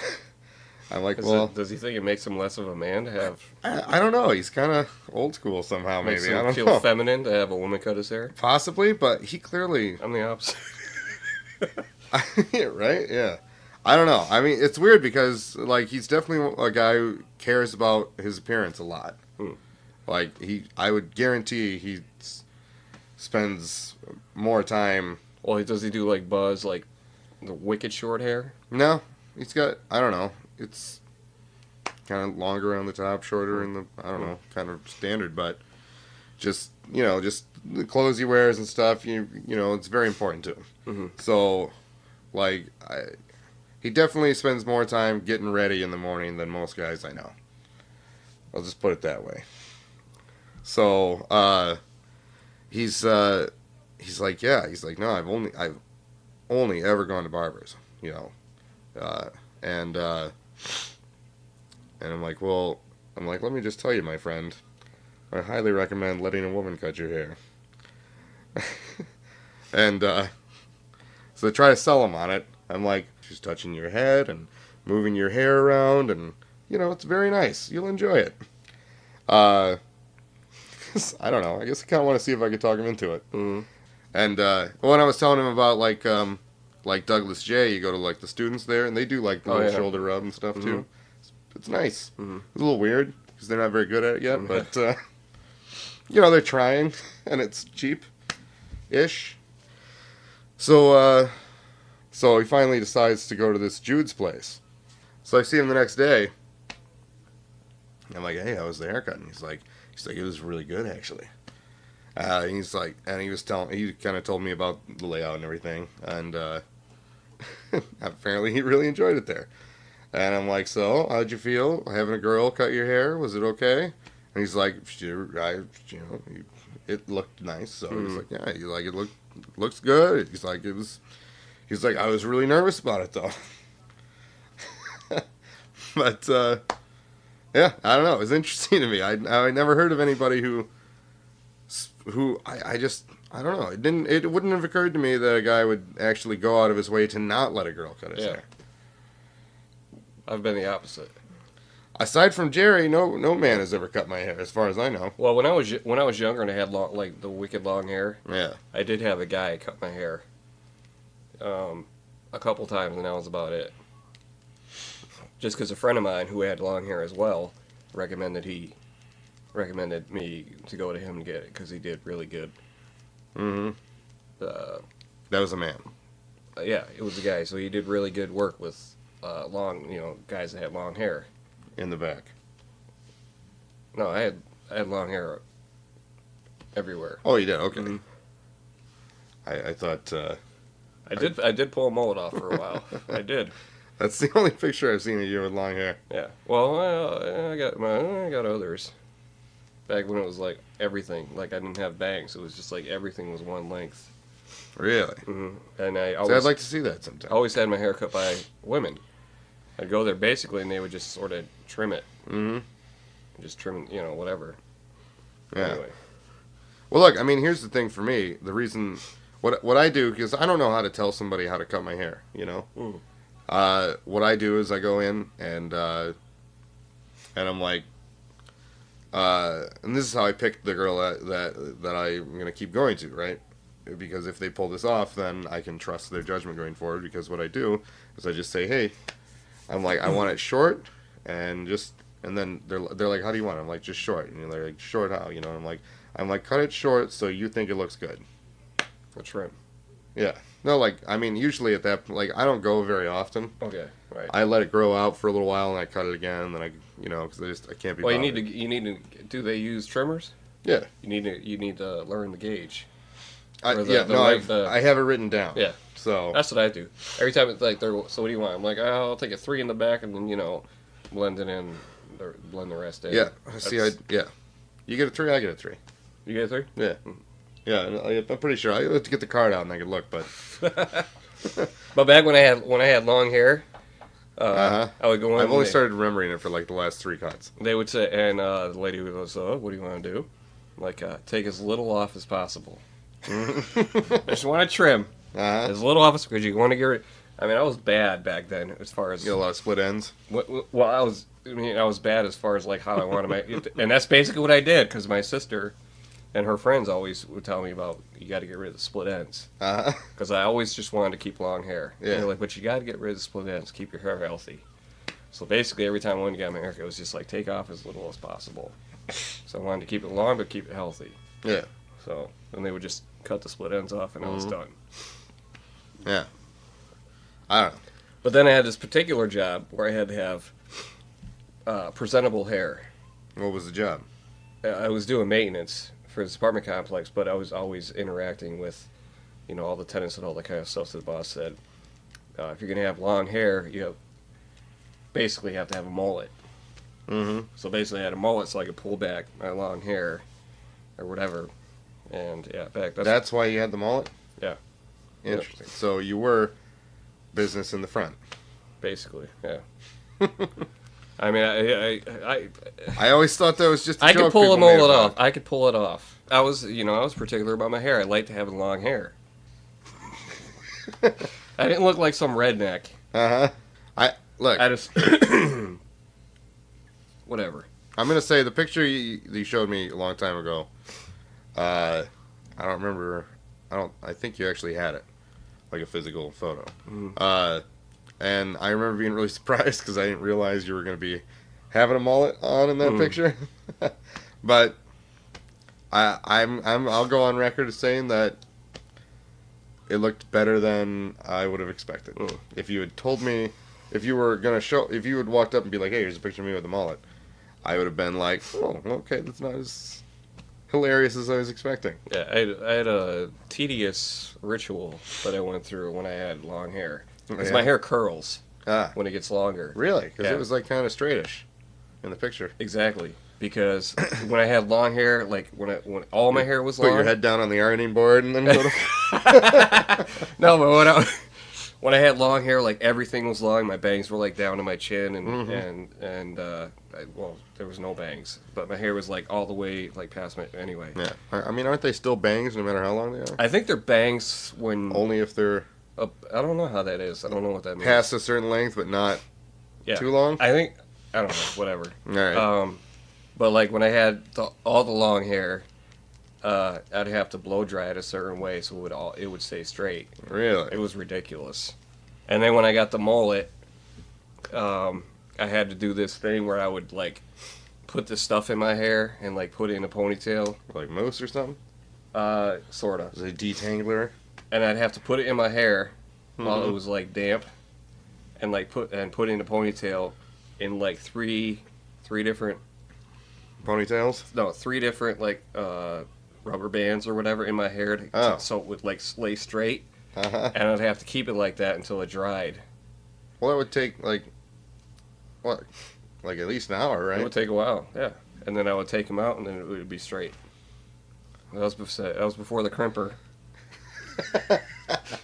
Speaker 2: like, well,
Speaker 1: does he think it makes him less of a man to have?
Speaker 2: I don't know. He's kind of old school somehow.
Speaker 1: Makes
Speaker 2: maybe
Speaker 1: him
Speaker 2: I don't
Speaker 1: feel
Speaker 2: know.
Speaker 1: feminine to have a woman cut his hair.
Speaker 2: Possibly, but he clearly.
Speaker 1: I'm the opposite.
Speaker 2: Right? Yeah. I don't know. I mean, it's weird because like he's definitely a guy who cares about his appearance a lot. Like I would guarantee he spends more time.
Speaker 1: Well, does he do like Buzz, like the wicked short hair?
Speaker 2: No, he's got. I don't know. It's kind of longer on the top, shorter in the. I don't know, kind of standard, but just just the clothes he wears and stuff. It's very important to him. So, like, he definitely spends more time getting ready in the morning than most guys I know. I'll just put it that way. So, he's like, yeah, he's like, no, I've only ever gone to barbers, and I'm like, well, let me just tell you, my friend, I highly recommend letting a woman cut your hair. And, so they try to sell him on it. I'm like, she's touching your head and moving your hair around, and, it's very nice. You'll enjoy it. I don't know. I guess I kind of want to see if I could talk him into it. And when I was telling him about like Douglas J, you go to like the students there, and they do like the little shoulder rub and stuff too. It's nice. It's a little weird because they're not very good at it yet, but they're trying, and it's cheap-ish. So he finally decides to go to this Jude's place. So I see him the next day. I'm like, hey, how was the haircut? And he's like, it was really good, actually. He's like, and he kind of told me about the layout and everything, and apparently he really enjoyed it there. And I'm like, so how'd you feel having a girl cut your hair? Was it okay? And he's like, it looked nice. So he's like, yeah, looks good. He's like, I was really nervous about it though. But yeah, I don't know. It was interesting to me. I never heard of anybody who I don't know. It wouldn't have occurred to me that a guy would actually go out of his way to not let a girl cut his hair.
Speaker 1: I've been the opposite.
Speaker 2: Aside from Jerry, no man has ever cut my hair, as far as I know.
Speaker 1: Well, when I was younger and I had like the wicked long hair,
Speaker 2: Yeah.
Speaker 1: I did have a guy cut my hair. A couple times, and that was about it. Just because a friend of mine who had long hair as well recommended me to go to him and get it because he did really good.
Speaker 2: Mm-hmm. That was a man.
Speaker 1: Yeah, it was a guy, so he did really good work with guys that had long hair.
Speaker 2: In the back.
Speaker 1: No, I had long hair everywhere.
Speaker 2: Oh, you did? Okay.
Speaker 1: Mm-hmm.
Speaker 2: I thought...
Speaker 1: I did pull a mullet off for a while. I did.
Speaker 2: That's the only picture I've seen of you with long hair.
Speaker 1: Yeah. Well, I got others. Back when it was like everything, like I didn't have bangs. It was just like everything was one length.
Speaker 2: Really?
Speaker 1: Mm-hmm. And I'd
Speaker 2: like to see that sometime.
Speaker 1: I always had my hair cut by women. I'd go there basically, and they would just sort of trim it.
Speaker 2: Mm-hmm.
Speaker 1: Just trim, whatever.
Speaker 2: Yeah.
Speaker 1: Anyway.
Speaker 2: Well, look, I mean, here's the thing for me. The reason... What I do, because I don't know how to tell somebody how to cut my hair,
Speaker 1: Mm.
Speaker 2: What I do is I go in and I'm like, and this is how I picked the girl that I'm gonna keep going to, right? Because if they pull this off, then I can trust their judgment going forward. Because what I do is I just say, hey, I'm like, I want it short, and then they're like, how do you want it? I'm like, just short, and they're like, short how? I'm like, cut it short so you think it looks good.
Speaker 1: A trim.
Speaker 2: Yeah. No, like, I mean, usually at that, like, I don't go very often.
Speaker 1: Okay, right.
Speaker 2: I let it grow out for a little while, and I cut it again, and then because I can't be
Speaker 1: Well,
Speaker 2: bothered.
Speaker 1: you need to. Do they use trimmers?
Speaker 2: Yeah.
Speaker 1: You need to learn the gauge.
Speaker 2: I have it written down.
Speaker 1: Yeah.
Speaker 2: So
Speaker 1: that's what I do. Every time it's like, so what do you want? I'm like, I'll take a 3 in the back, and then blend it in, blend the rest in.
Speaker 2: Yeah. You get a 3, I get a 3.
Speaker 1: You get a 3?
Speaker 2: Yeah. Yeah, I'm pretty sure. I have to get the card out and I can look, but.
Speaker 1: But back when I had long hair, I would go in.
Speaker 2: I've only started remembering it for like the last 3 cuts.
Speaker 1: They would say, and the lady would go, so what do you want to do? Like, take as little off as possible. I just want to trim as little off as because you want to get rid. I mean, I was bad back then as far as
Speaker 2: you got a lot of split ends.
Speaker 1: Well, I was bad as far as like how I want to make, and that's basically what I did because my sister and her friends always would tell me about you got to get rid of the split ends because I always just wanted to keep long hair.
Speaker 2: Yeah.
Speaker 1: And they're like, but you got to get rid of the split ends, keep your hair healthy. So basically, every time I wanted to get my haircut, it was just like take off as little as possible. So I wanted to keep it long but keep it healthy.
Speaker 2: Yeah.
Speaker 1: So then they would just cut the split ends off, and I was done.
Speaker 2: Yeah. I don't know.
Speaker 1: But then I had this particular job where I had to have presentable hair.
Speaker 2: What was the job?
Speaker 1: I was doing maintenance for this apartment complex, but I was always interacting with, all the tenants and all that kind of stuff. So the boss said, if you're going to have long hair, you basically have to have a mullet.
Speaker 2: Mm-hmm.
Speaker 1: So basically I had a mullet so I could pull back my long hair or whatever. And yeah,
Speaker 2: that's why you had the mullet?
Speaker 1: Yeah.
Speaker 2: Interesting. Yep. So you were business in the front.
Speaker 1: Basically, yeah. I mean,
Speaker 2: I always thought that was just a joke.
Speaker 1: I could pull a mullet off. I could pull it off. I was particular about my hair. I liked having long hair. I didn't look like some redneck.
Speaker 2: I just
Speaker 1: whatever.
Speaker 2: I'm gonna say the picture you showed me a long time ago. I don't remember. I think you actually had it, like a physical photo. Mm. And I remember being really surprised because I didn't realize you were going to be having a mullet on in that picture. But I'll go on record as saying that it looked better than I would have expected. If you had told me, if you had walked up and be like, "Hey, here's a picture of me with a mullet," I would have been like, "Oh, okay, that's not as hilarious as I was expecting."
Speaker 1: Yeah, I had a tedious ritual that I went through when I had long hair. Because my hair curls when it gets longer.
Speaker 2: Really? Because it was like kind of straightish in the picture.
Speaker 1: Exactly. Because when I had long hair, like when all my hair was long.
Speaker 2: Put your head down on the ironing board and then go
Speaker 1: to... No, but when I had long hair, like everything was long. My bangs were like down to my chin, and there was no bangs, but my hair was like all the way like past my. Anyway.
Speaker 2: Yeah. I mean, aren't they still bangs no matter how long they are?
Speaker 1: I think they're bangs when
Speaker 2: only if they're.
Speaker 1: I don't know how that is. I don't know what that means.
Speaker 2: Past a certain length, but not
Speaker 1: Yeah.
Speaker 2: Too long?
Speaker 1: I think, I don't know, whatever.
Speaker 2: All right.
Speaker 1: But like when I had all the long hair, I'd have to blow dry it a certain way so it would stay straight.
Speaker 2: Really?
Speaker 1: It was ridiculous. And then when I got the mullet, I had to do this thing where I would like put the stuff in my hair and like put it in a ponytail.
Speaker 2: Like mousse or something?
Speaker 1: Sorta.
Speaker 2: Is it a detangler?
Speaker 1: And I'd have to put it in my hair while it was like damp, and like put it in a ponytail in like three different
Speaker 2: Ponytails?
Speaker 1: No, 3 different like rubber bands or whatever in my hair so it would like lay straight.
Speaker 2: Uh-huh.
Speaker 1: And I'd have to keep it like that until it dried.
Speaker 2: Well, that would take like what? Like at least an hour, right?
Speaker 1: It would take a while, yeah. And then I would take them out and then it would be straight. That was before the crimper.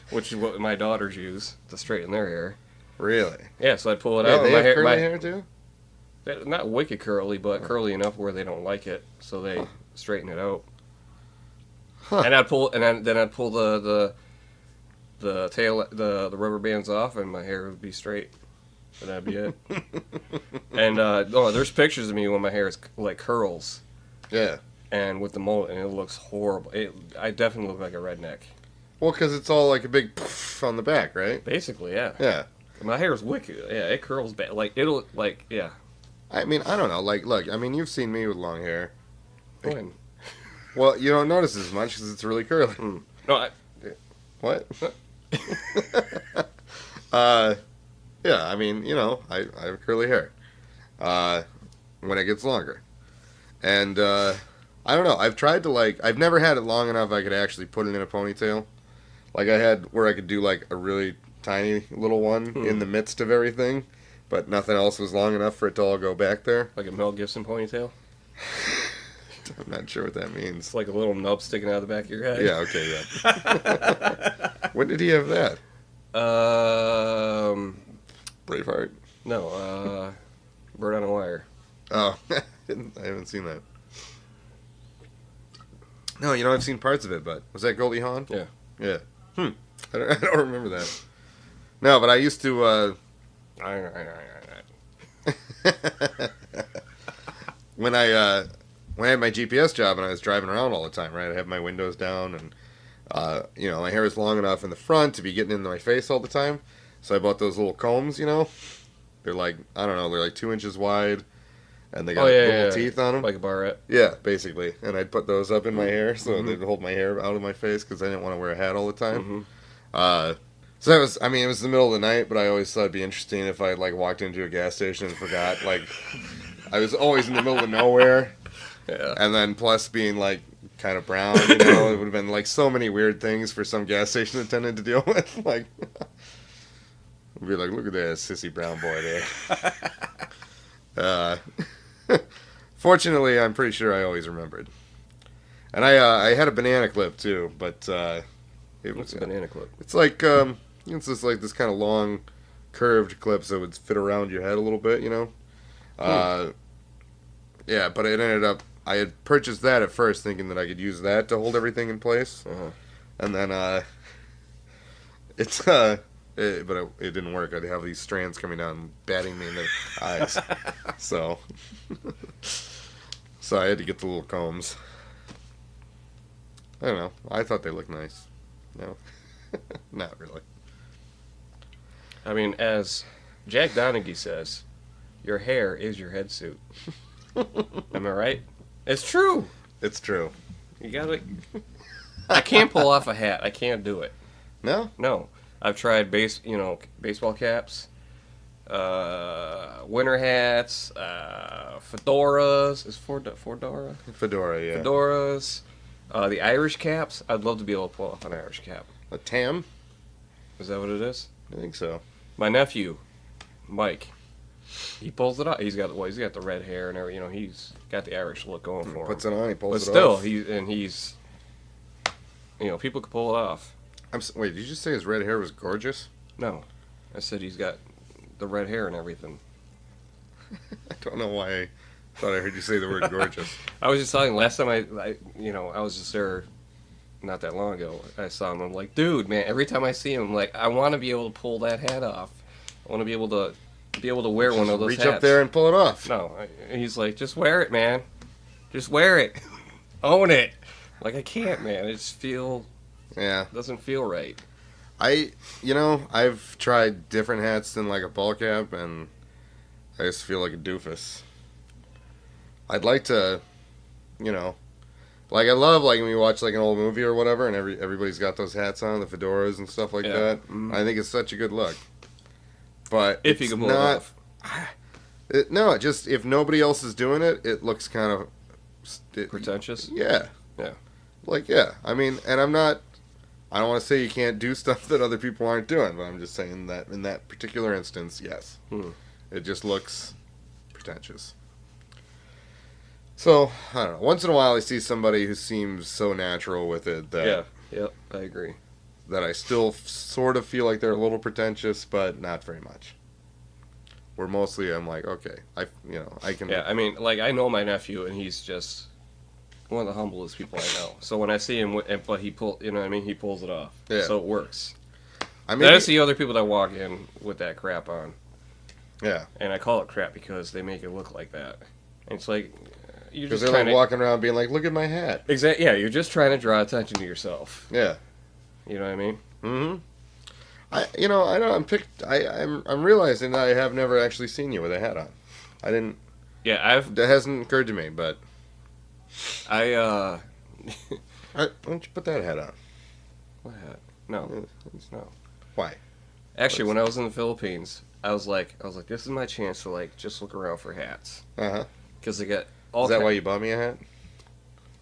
Speaker 1: Which is what my daughters use to straighten their hair.
Speaker 2: Really?
Speaker 1: Yeah, so I'd pull it
Speaker 2: Yeah,
Speaker 1: out.
Speaker 2: they have curly hair too?
Speaker 1: Not wicked curly, but curly enough where they don't like it, so they straighten it out.
Speaker 2: Huh.
Speaker 1: And I'd pull the rubber bands off, and my hair would be straight, and that'd be it. And there's pictures of me when my hair is like curls.
Speaker 2: Yeah.
Speaker 1: And with the mullet, and it looks horrible. I definitely look like a redneck.
Speaker 2: Well, because it's all like a big poof on the back, right?
Speaker 1: Basically, yeah.
Speaker 2: Yeah.
Speaker 1: My hair is wicked. Yeah, it curls back. Like it'll like yeah.
Speaker 2: I mean, I don't know. Like, look, I mean, you've seen me with long hair.
Speaker 1: When?
Speaker 2: Well, you don't notice as much because it's really curly.
Speaker 1: No,
Speaker 2: What? Yeah, I mean, you know, I have curly hair when it gets longer. And I don't know. I've tried to, like, I've never had it long enough I could actually put it in a ponytail. Like, I had where I could do, like, a really tiny little one in the midst of everything, but nothing else was long enough for it to all go back there.
Speaker 1: like a Mel Gibson ponytail.
Speaker 2: I'm not sure what that means.
Speaker 1: It's like a little nub sticking out of the back of your head.
Speaker 2: Yeah, okay, yeah. When did he have that? Braveheart?
Speaker 1: No, Bird on a Wire.
Speaker 2: Oh, I haven't seen that. No, you know, I've seen parts of it, but was that Goldie Hawn?
Speaker 1: Yeah.
Speaker 2: Yeah. I don't remember that. No, but I used to, when I had my GPS job and I was driving around all the time, right? I have my windows down and, you know, my hair is long enough in the front to be getting into my face all the time. So I bought those little combs, you know? They're like, I don't know, they're like 2 inches wide and they got little teeth on them.
Speaker 1: Like a barrette.
Speaker 2: Yeah, basically. And I'd put those up in my hair so they'd hold my hair out of my face because I didn't want to wear a hat all the time. So that was, I mean, it was the middle of the night, but I always thought it'd be interesting if I, like, walked into a gas station and forgot, like, I was always in the middle of nowhere.
Speaker 1: Yeah.
Speaker 2: And then plus being, like, kind of brown, you know, it would have been, like, so many weird things for some gas station attendant to deal with. Like, I'd be like, look at that sissy brown boy there. Fortunately, I'm pretty sure I always remembered. And I had a banana clip, too, but,
Speaker 1: What's a banana clip?
Speaker 2: it's like, it's just like this kind of long, curved clip so it would fit around your head a little bit, you know? Yeah, but it ended up, I had purchased that at first thinking that I could use that to hold everything in place. And then, but it didn't work. I'd have these strands coming down and batting me in the eyes. So I had to get the little combs. I don't know. I thought they looked nice. No, not really.
Speaker 1: I mean, as Jack Donaghy says, your hair is your head suit. Am I right? It's true.
Speaker 2: It's true.
Speaker 1: You gotta. I can't pull off a hat. I can't do it.
Speaker 2: No?
Speaker 1: No. I've tried baseball caps, winter hats, fedoras. Is fedora?
Speaker 2: Fedora, yeah.
Speaker 1: Fedoras. The Irish caps. I'd love to be able to pull off an Irish cap.
Speaker 2: A tam?
Speaker 1: Is that what it is?
Speaker 2: I think so.
Speaker 1: My nephew, Mike, he pulls it off. He's got the red hair and everything. You know, he's got the Irish look going for him.
Speaker 2: Puts it on, he pulls
Speaker 1: but
Speaker 2: it off.
Speaker 1: still, he's people can pull it off.
Speaker 2: Wait, did you just say his red hair was gorgeous?
Speaker 1: No, I said he's got the red hair and everything.
Speaker 2: I don't know why I thought I heard you say the word gorgeous.
Speaker 1: I was just telling last time I was just there not that long ago. I saw him. I'm like, dude, man, every time I see him, I'm like, I want to be able to pull that hat off. I want to be able to be able to wear one of those
Speaker 2: reach
Speaker 1: hats.
Speaker 2: up there and pull it off.
Speaker 1: No, he's like, just wear it, man. Just wear it. Own it. Like, I can't, man. It just doesn't feel right.
Speaker 2: I've tried different hats than like a ball cap, and I just feel like a doofus. I'd like to, like I love like when you watch like an old movie or whatever, and everybody's got those hats on, the fedoras and stuff like that. Mm-hmm. I think it's such a good look. But
Speaker 1: if you can pull it off.
Speaker 2: No, just if nobody else is doing it, it looks kind of
Speaker 1: pretentious.
Speaker 2: Yeah.
Speaker 1: Yeah.
Speaker 2: Like, yeah. I mean, and I don't want to say you can't do stuff that other people aren't doing, but I'm just saying that in that particular instance, yes. It just looks pretentious. So, I don't know. Once in a while I see somebody who seems so natural with it that...
Speaker 1: Yeah, I agree.
Speaker 2: That I still sort of feel like they're a little pretentious, but not very much. Where mostly I'm like, okay, I can...
Speaker 1: Yeah, I mean, like, I know my nephew, and he's just one of the humblest people I know. So when I see him, but he pulls it off. Yeah. So it works. Then I see other people that walk in with that crap on.
Speaker 2: Yeah.
Speaker 1: And I call it crap because they make it look like that. And it's like...
Speaker 2: Because they're like walking around being like, look at my hat.
Speaker 1: Exactly. Yeah, you're just trying to draw attention to yourself.
Speaker 2: Yeah.
Speaker 1: You know what I mean?
Speaker 2: Mm-hmm. I'm realizing that I have never actually seen you with a hat on. I didn't.
Speaker 1: Yeah,
Speaker 2: that hasn't occurred to me, but.
Speaker 1: Why
Speaker 2: don't you put that hat on?
Speaker 1: What hat? No.
Speaker 2: Why?
Speaker 1: Actually, when I was in the Philippines, I was like, this is my chance to like just look around for hats. Because they got all.
Speaker 2: Is that why you bought me a hat?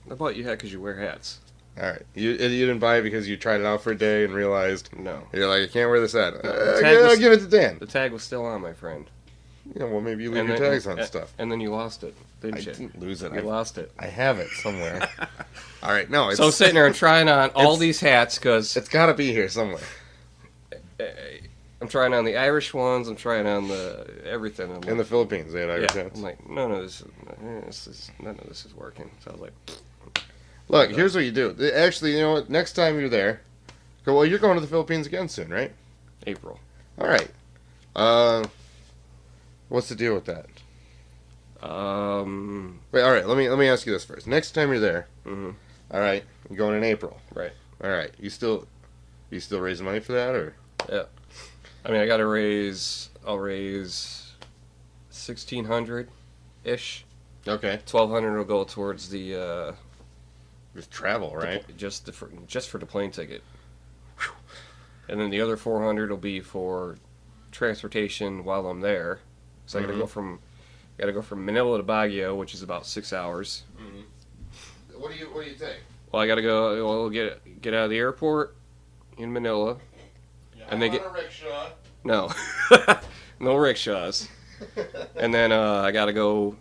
Speaker 1: I bought you a hat because you wear hats.
Speaker 2: All right. You didn't buy it because you tried it out for a day and realized...
Speaker 1: No.
Speaker 2: You're like, I can't wear this hat. I'll give it to Dan.
Speaker 1: The tag was still on, my friend.
Speaker 2: Yeah, well, maybe you leave your tags on stuff.
Speaker 1: And then you lost it, didn't you?
Speaker 2: I didn't lose it.
Speaker 1: You lost it.
Speaker 2: I have it somewhere. All right, no.
Speaker 1: So I'm sitting there and trying on all these hats because...
Speaker 2: It's got to be here somewhere.
Speaker 1: I'm trying on the Irish ones. I'm trying on everything.
Speaker 2: In the Philippines, they had Irish hats.
Speaker 1: I'm like, none of this is working. So I was like...
Speaker 2: Look, here's what you do. Actually, you know what? Next time you're there, well, you're going to the Philippines again soon, right?
Speaker 1: April.
Speaker 2: All right. What's the deal with that? Wait, all right. Let me ask you this first. Next time you're there, all right, you're going in April,
Speaker 1: right?
Speaker 2: All right. You still raising money for that, or?
Speaker 1: Yeah. I mean, I'll raise $1,600-ish.
Speaker 2: Okay.
Speaker 1: $1,200 will go towards the.
Speaker 2: Just travel, right?
Speaker 1: Just for the plane ticket. And then the other $400 will be for transportation while I'm there. So I gotta go from Manila to Baguio, which is about 6 hours.
Speaker 2: What do you take?
Speaker 1: Well, I gotta go. Well, get out of the airport in Manila,
Speaker 2: and they get a rickshaw.
Speaker 1: No, no rickshaws. And then I gotta go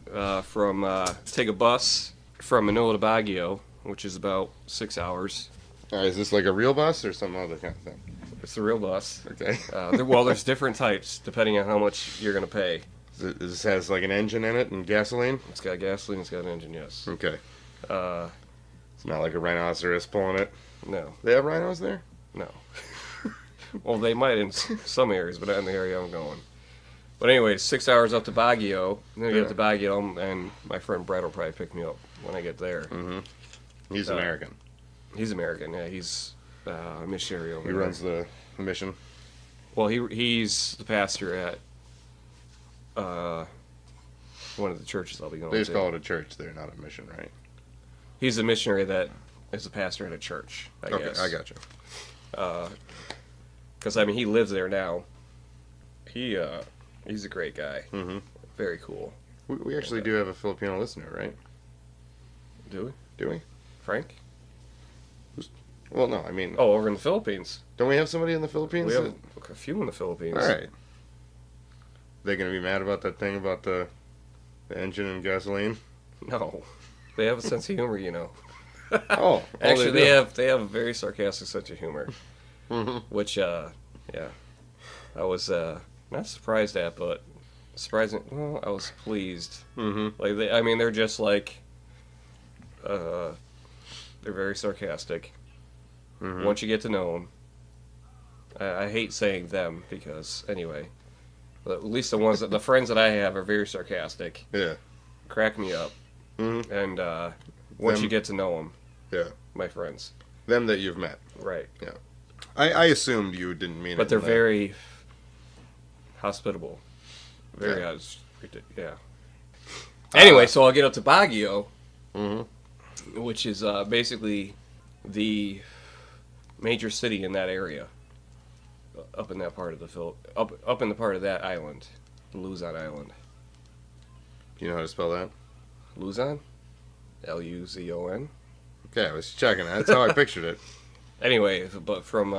Speaker 1: take a bus from Manila to Baguio, which is about 6 hours.
Speaker 2: Is this like a real bus or some other kind of thing?
Speaker 1: It's the real bus.
Speaker 2: Okay.
Speaker 1: There's different types depending on how much you're going to pay.
Speaker 2: This has like an engine in it and gasoline?
Speaker 1: It's got gasoline, it's got an engine, yes.
Speaker 2: Okay. It's not like a rhinoceros pulling it?
Speaker 1: No.
Speaker 2: They have rhinos there?
Speaker 1: No. Well, they might in some areas, but not in the area I'm going. But anyway, 6 hours up to Baguio. And then I get to Baguio, and my friend Brett will probably pick me up when I get there.
Speaker 2: He's American.
Speaker 1: He's American, yeah. He's a missionary over there.
Speaker 2: He runs the mission.
Speaker 1: Well, he's the pastor at one of the churches I'll be going to.
Speaker 2: They just call it a church there, not a mission, right?
Speaker 1: He's a missionary that is a pastor at a church, I guess.
Speaker 2: Okay, I got you.
Speaker 1: Because, I mean, he lives there now. He's a great guy. Very cool.
Speaker 2: We actually do have a Filipino listener, right?
Speaker 1: Do we?
Speaker 2: Do we?
Speaker 1: Frank?
Speaker 2: Well, no, I mean...
Speaker 1: Oh, over in the Philippines.
Speaker 2: Don't we have somebody in the Philippines?
Speaker 1: We have a few in the Philippines.
Speaker 2: All right. They going to be mad about that thing about the engine and gasoline?
Speaker 1: No. They have a sense of humor, you know.
Speaker 2: Actually,
Speaker 1: they have a very sarcastic sense of humor. Which, yeah. I was not surprised at, but surprising. Well, I was pleased. Like they're just like... they're very sarcastic. Once you get to know them, I hate saying them because anyway, At least the friends that I have are very sarcastic.
Speaker 2: Yeah.
Speaker 1: Crack me up.
Speaker 2: Mm-hmm.
Speaker 1: And once you get to know them,
Speaker 2: yeah,
Speaker 1: my friends.
Speaker 2: Them that you've met.
Speaker 1: Right.
Speaker 2: Yeah. I assumed you didn't mean it.
Speaker 1: But they're very hospitable. Very yeah. Anyway, so I'll get up to Baguio, which is basically the major city in that area, up in that part of the up in the part of that island, Luzon Island.
Speaker 2: Do you know how to spell that?
Speaker 1: Luzon, Luzon.
Speaker 2: Okay, I was checking. That's how I pictured it.
Speaker 1: Anyway, but from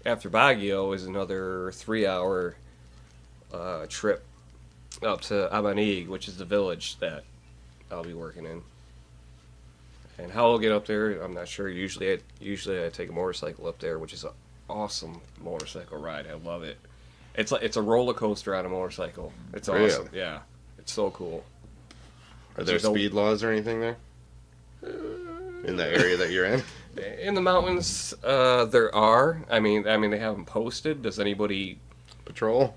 Speaker 1: after Baguio is another 3-hour trip up to Abangeg, which is the village that I'll be working in. And how I'll get up there, I'm not sure. Usually I take a motorcycle up there, which is an awesome motorcycle ride. I love it. It's a roller coaster on a motorcycle. It's awesome.
Speaker 2: Really?
Speaker 1: Yeah, it's so cool.
Speaker 2: Are there speed laws or anything there? In the area that you're in?
Speaker 1: In the mountains, there are. I mean, they have them posted. Does anybody
Speaker 2: patrol?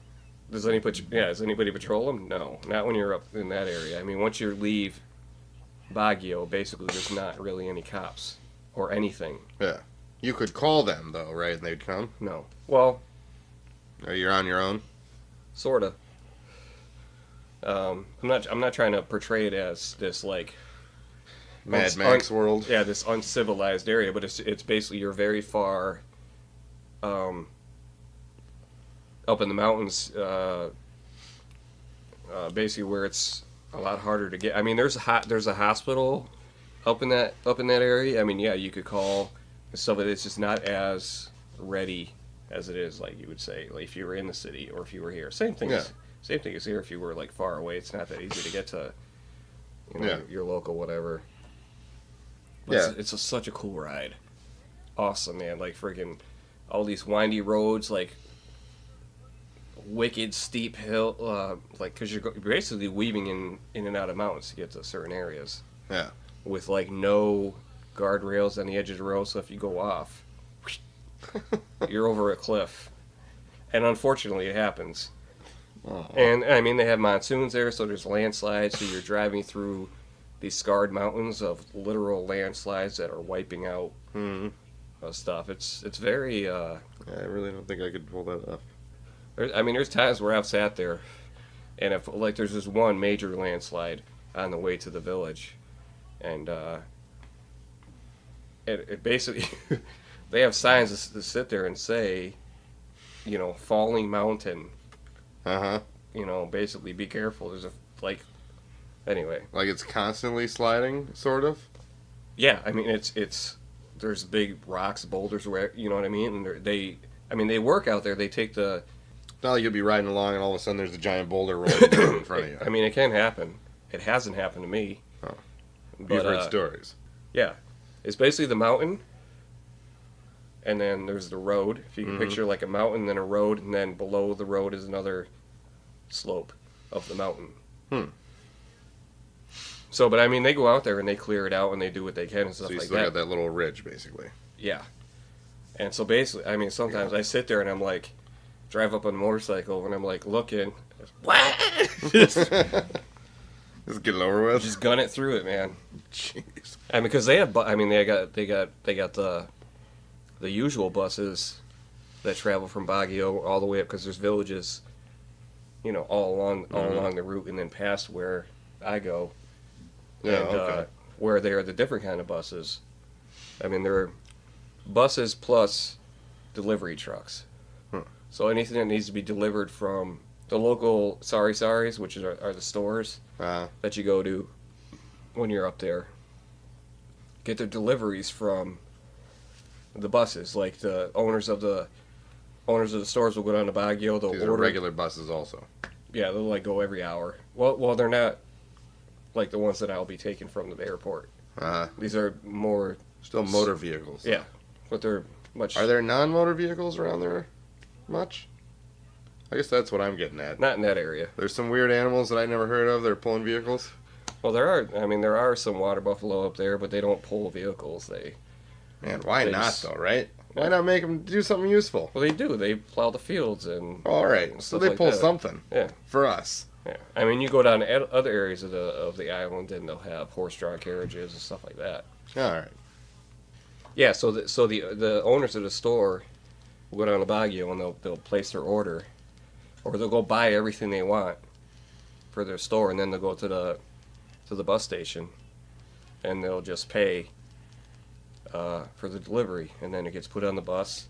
Speaker 1: Does anybody patrol them? No, not when you're up in that area. I mean, once you leave Baguio, basically, there's not really any cops or anything.
Speaker 2: Yeah, you could call them though, right? And they'd come.
Speaker 1: No. Well,
Speaker 2: you're on your own.
Speaker 1: Sorta. I'm not trying to portray it as this like
Speaker 2: Mad Max world.
Speaker 1: Yeah, this uncivilized area, but it's basically you're very far up in the mountains, basically where it's a lot harder to get. I mean, there's a hospital up in that area. I mean, yeah, you could call and stuff, but it's just not as ready as it is, like you would say, like if you were in the city or if you were here. Same thing as here. If you were like far away, it's not that easy to get to, your local whatever. But it's such a cool ride. Awesome, man. Like freaking all these windy roads, like wicked steep hill, like because you're basically weaving in and out of mountains to get to certain areas.
Speaker 2: Yeah.
Speaker 1: With like no guardrails on the edge of the road, so if you go off, you're over a cliff. And unfortunately, it happens. Oh. And I mean, they have monsoons there, so there's landslides. So you're driving through these scarred mountains of literal landslides that are wiping out stuff. It's very.
Speaker 2: I really don't think I could pull that off.
Speaker 1: There's times where I've sat there, and if like there's this one major landslide on the way to the village, and it basically they have signs to sit there and say, falling mountain. Basically be careful. There's anyway.
Speaker 2: Like it's constantly sliding, sort of.
Speaker 1: Yeah, I mean it's there's big rocks, boulders, where you know what I mean, and they work out there. They take the.
Speaker 2: It's not like you'll be riding along and all of a sudden there's a giant boulder rolling down in front of you.
Speaker 1: I mean, it can happen. It hasn't happened to me.
Speaker 2: Oh. You've heard stories.
Speaker 1: Yeah, it's basically the mountain, and then there's the road. If you can picture like a mountain, then a road, and then below the road is another slope of the mountain. So, but I mean, they go out there and they clear it out and they do what they can and stuff like that. So you
Speaker 2: still got that little ridge, basically.
Speaker 1: Yeah. And so basically, I mean, sometimes I sit there and I'm like, drive up on a motorcycle and I'm like looking,
Speaker 2: just get it over with.
Speaker 1: Just gun it through it, man.
Speaker 2: Jeez.
Speaker 1: I mean, because they got the usual buses that travel from Baguio all the way up because there's villages, all along the route and then past where I go.
Speaker 2: Yeah,
Speaker 1: and,
Speaker 2: okay.
Speaker 1: Where they are the different kind of buses. I mean, they're buses plus delivery trucks. So anything that needs to be delivered from the local sari-saris, which are the stores that you go to when you're up there, get their deliveries from the buses. Like the owners of the stores will go down to Baguio. They'll order
Speaker 2: regular buses also.
Speaker 1: Yeah, they'll like go every hour. Well, they're not like the ones that I'll be taking from the airport. These are more
Speaker 2: still motor vehicles.
Speaker 1: Yeah, but they're much.
Speaker 2: Are there non-motor vehicles around there? Much? I guess that's what I'm getting at.
Speaker 1: Not in that area.
Speaker 2: There's some weird animals that I never heard of that are pulling vehicles.
Speaker 1: Well, there are. I mean, there are some water buffalo up there, but they don't pull vehicles.
Speaker 2: Man, why not though, right? Why not make them do something useful?
Speaker 1: Well, they do. They plow the fields and.
Speaker 2: All right,
Speaker 1: and
Speaker 2: so they
Speaker 1: like
Speaker 2: pull
Speaker 1: that.
Speaker 2: something.
Speaker 1: Yeah.
Speaker 2: For us.
Speaker 1: Yeah. I mean, you go down to other areas of the island, and they'll have horse-drawn carriages and stuff like that.
Speaker 2: All right.
Speaker 1: Yeah. So the owners of the store will go down to Baguio and they'll place their order, or they'll go buy everything they want for their store, and then they'll go to the bus station, and they'll just pay for the delivery, and then it gets put on the bus,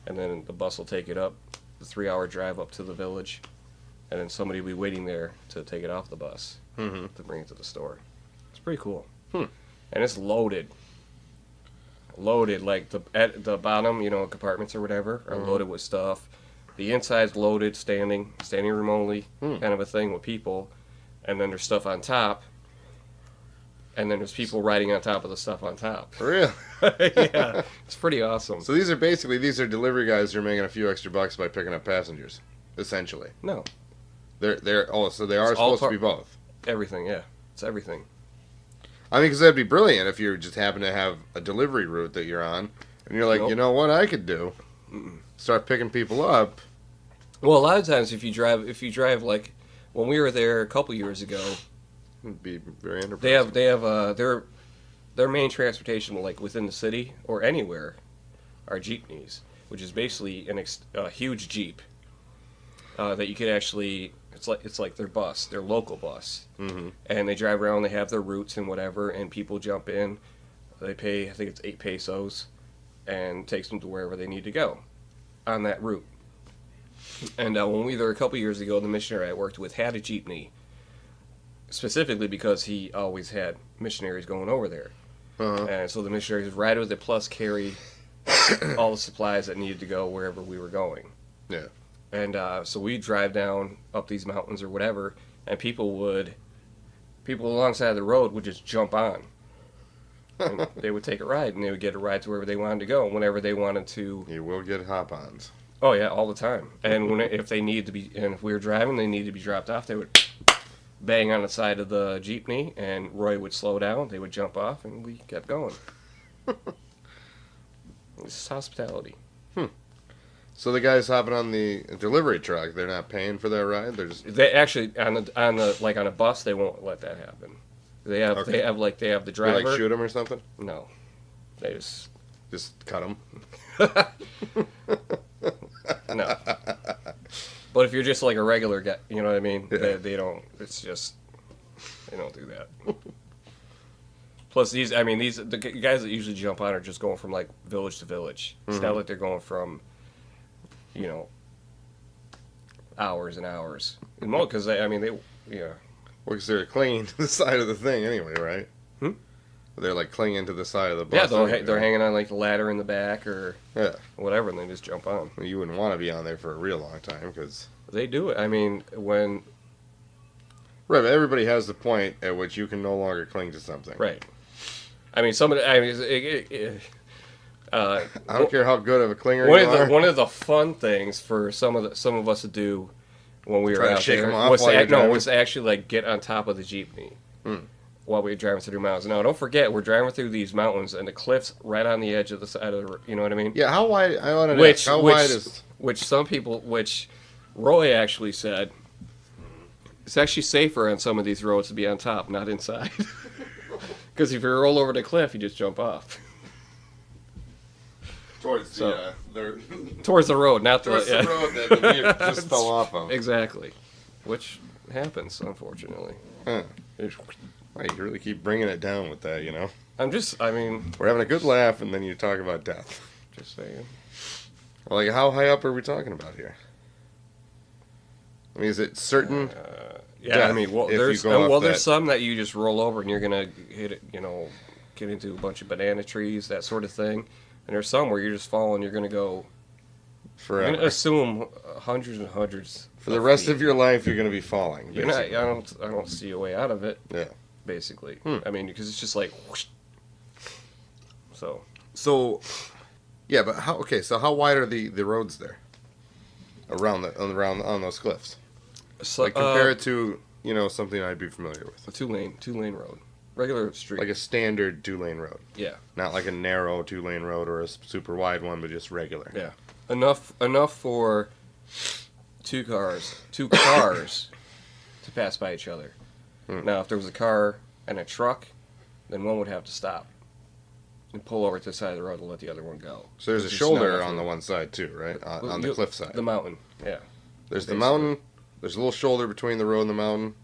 Speaker 1: and then the bus will take it up the 3-hour drive up to the village, and then somebody will be waiting there to take it off the bus to bring it to the store. It's pretty cool. And it's loaded. Like at the bottom, compartments or whatever are loaded with stuff. The inside's loaded, standing room only, kind of a thing with people, and then there's stuff on top. And then there's people riding on top of the stuff on top.
Speaker 2: Really?
Speaker 1: Yeah, it's pretty awesome.
Speaker 2: So these are delivery guys who are making a few extra bucks by picking up passengers, essentially.
Speaker 1: No.
Speaker 2: So they are supposed to be both.
Speaker 1: Everything, yeah. It's everything.
Speaker 2: I mean, because that'd be brilliant if you just happen to have a delivery route that you're on, and you're like, you know what I could do? Start picking people up.
Speaker 1: Well, a lot of times if you drive like when we were there a couple years ago,
Speaker 2: it'd be very enterprising.
Speaker 1: They have their main transportation like within the city or anywhere are jeepneys, which is basically a huge jeep that you could actually it's like their bus, their local bus, and they drive around. They have their routes and whatever, and people jump in. They pay, I think it's 8 pesos, and takes them to wherever they need to go on that route. And when we were there a couple years ago, the missionary I worked with had a jeepney, specifically because he always had missionaries going over there. And so the missionaries would ride with it, plus carry all the supplies that needed to go wherever we were going.
Speaker 2: Yeah.
Speaker 1: And so we'd drive down up these mountains or whatever, and people alongside the road would just jump on. And they would take a ride, and they would get a ride to wherever they wanted to go, whenever they wanted to.
Speaker 2: You will get hop-ons.
Speaker 1: Oh yeah, all the time. And if they needed to be, and if we were driving, they needed to be dropped off, they would bang on the side of the jeepney, and Roy would slow down. They would jump off, and we kept going. This is hospitality.
Speaker 2: So the guys hopping on the delivery truck, they're not paying for that ride.
Speaker 1: They actually on a bus, they won't let that happen. They have the driver.
Speaker 2: They shoot them or something.
Speaker 1: No, they
Speaker 2: just cut them.
Speaker 1: No. But if you're just like a regular guy, you know what I mean?
Speaker 2: Yeah.
Speaker 1: They don't. It's just they don't do that. Plus, the guys that usually jump on are just going from like village to village. It's not like they're going from, hours and hours. Because
Speaker 2: Well, because they're clinging to the side of the thing anyway, right? They're like clinging to the side of the bus.
Speaker 1: Yeah, they're hanging on like the ladder in the back or whatever, and they just jump on.
Speaker 2: Well, you wouldn't want to be on there for a real long time because
Speaker 1: they do it. I mean, when
Speaker 2: but everybody has the point at which you can no longer cling to something.
Speaker 1: Right. I mean,
Speaker 2: I don't care how good of a clinger you are.
Speaker 1: One of the fun things for some of us to do when we were out there was actually like get on top of the jeepney while we were driving through the mountains. Now, don't forget, we're driving through these mountains and the cliff's right on the edge of the side of the. You know what I mean?
Speaker 2: Yeah. How wide? I want to ask. How wide is?
Speaker 1: Which Roy actually said, it's actually safer on some of these roads to be on top, not inside. Because if you roll over the cliff, you just jump off.
Speaker 2: Towards
Speaker 1: towards the road, not
Speaker 2: the road that the vehicle just fell off of.
Speaker 1: Exactly, which happens, unfortunately.
Speaker 2: Huh. Why you really keep bringing it down with that,
Speaker 1: we're
Speaker 2: having a good laugh, and then you talk about death.
Speaker 1: Just saying.
Speaker 2: Well, like, how high up are we talking about here? I mean, is it certain?
Speaker 1: There's some that you just roll over and you're gonna hit it, get into a bunch of banana trees, that sort of thing. And there's some where you're just falling. You're gonna go
Speaker 2: forever.
Speaker 1: I'm gonna assume hundreds and hundreds.
Speaker 2: For the rest of your life, you're gonna be falling.
Speaker 1: I don't see a way out of it.
Speaker 2: Yeah.
Speaker 1: Basically, I mean, because it's just like. Whoosh.
Speaker 2: So, yeah, but how? Okay, so how wide are the roads there? Around on those cliffs. So, like compare it to something I'd be familiar with.
Speaker 1: A two lane road. Regular street.
Speaker 2: Like a standard 2-lane road.
Speaker 1: Yeah.
Speaker 2: Not like a narrow 2-lane road or a super wide one, but just regular.
Speaker 1: Yeah. Enough for two cars to pass by each other. Now, if there was a car and a truck, then one would have to stop and pull over to the side of the road and let the other one go.
Speaker 2: So there's a shoulder on the one side too, right? On the cliff side.
Speaker 1: The mountain, yeah.
Speaker 2: There's the mountain. There's a little shoulder between the road and the mountain.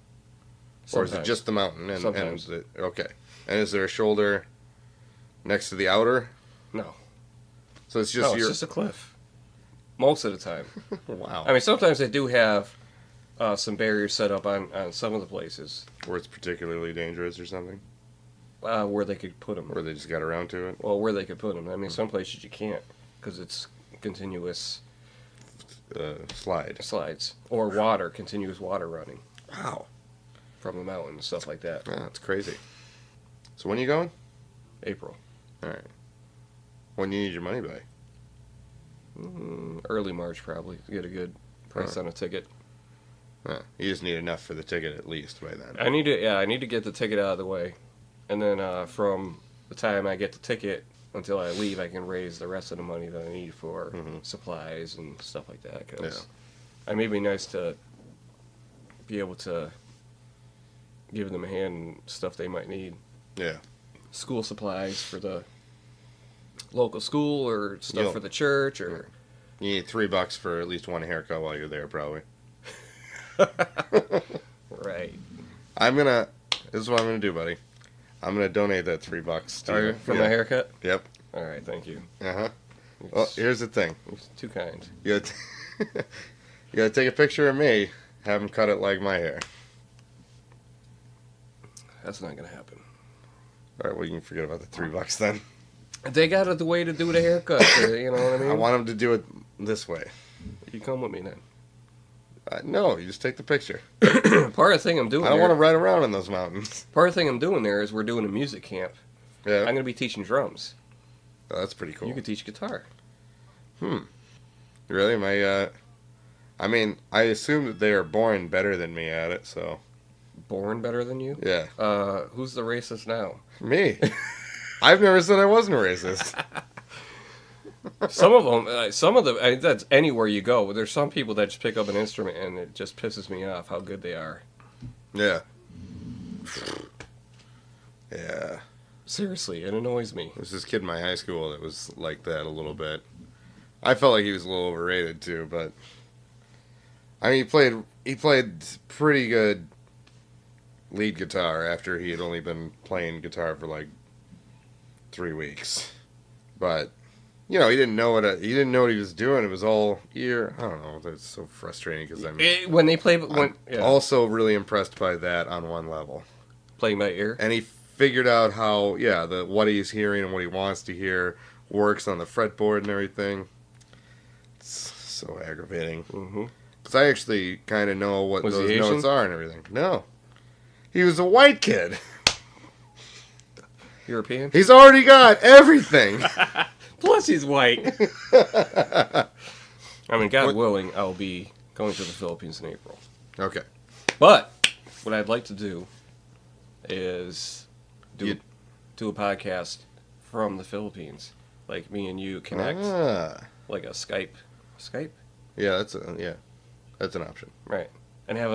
Speaker 2: Or is it just the mountain?
Speaker 1: Sometimes.
Speaker 2: Okay. And is there a shoulder next to the outer?
Speaker 1: No.
Speaker 2: So it's just
Speaker 1: it's just a cliff. Most of the time.
Speaker 2: Wow.
Speaker 1: I mean, sometimes they do have some barriers set up on some of the places.
Speaker 2: Where it's particularly dangerous or something?
Speaker 1: Where they could put them.
Speaker 2: Or they just got around to it?
Speaker 1: Well, where they could put them. I mean, some places you can't because it's continuous slides. Or continuous water running.
Speaker 2: Wow.
Speaker 1: From the mountain and stuff like that.
Speaker 2: Yeah, that's crazy. So when are you going?
Speaker 1: April.
Speaker 2: All right. When do you need your money by?
Speaker 1: Early March, probably, to get a good price on a ticket.
Speaker 2: You just need enough for the ticket at least by then.
Speaker 1: I need to get the ticket out of the way. And then from the time I get the ticket until I leave, I can raise the rest of the money that I need for supplies and stuff like that. Because it may be nice to be able to give them a hand in stuff they might need.
Speaker 2: Yeah.
Speaker 1: School supplies for the local school or stuff for the church. Or
Speaker 2: you need $3 for at least one haircut while you're there, probably.
Speaker 1: Right.
Speaker 2: This is what I'm gonna do, buddy. I'm gonna donate that $3 to you.
Speaker 1: For my haircut?
Speaker 2: Yep.
Speaker 1: All right, thank you.
Speaker 2: Well, here's the thing.
Speaker 1: It's too kind.
Speaker 2: You gotta take a picture of me, have him cut it like my hair.
Speaker 1: That's not gonna happen.
Speaker 2: All right, well, you can forget about the $3 then.
Speaker 1: They got the way to do the haircut. You know what I mean?
Speaker 2: I want him to do it this way.
Speaker 1: You come with me then.
Speaker 2: No, you just take the picture.
Speaker 1: Part of the thing I'm doing
Speaker 2: I don't want to ride around in those mountains.
Speaker 1: Part of the thing I'm doing there is we're doing a music camp.
Speaker 2: Yeah.
Speaker 1: I'm going to be teaching drums.
Speaker 2: Oh, that's pretty cool.
Speaker 1: You could teach guitar.
Speaker 2: Really? I mean, I assume that they are born better than me at it, so.
Speaker 1: Born better than you?
Speaker 2: Yeah.
Speaker 1: Who's the racist now?
Speaker 2: Me. I've never said I wasn't a racist.
Speaker 1: Some of them, that's anywhere you go. There's some people that just pick up an instrument and it just pisses me off how good they are.
Speaker 2: Yeah. Yeah.
Speaker 1: Seriously, it annoys me.
Speaker 2: There's this kid in my high school that was like that a little bit. I felt like he was a little overrated too, but I mean, he played pretty good lead guitar after he had only been playing guitar for like 3 weeks. But you know, he didn't know what he was doing. It was all ear. I don't know. That's so frustrating because I'm also really impressed by that on one level.
Speaker 1: Playing by ear,
Speaker 2: and he figured out how what he's hearing and what he wants to hear works on the fretboard and everything. It's so aggravating. Because I actually kind of know what those notes are and everything. No, he was a white kid.
Speaker 1: European.
Speaker 2: He's already got everything.
Speaker 1: Plus, he's white. I mean, God willing, I'll be going to the Philippines in April.
Speaker 2: Okay.
Speaker 1: But what I'd like to do is do a podcast from the Philippines, like me and you connect, like a Skype.
Speaker 2: Yeah, that's an option.
Speaker 1: Right, and have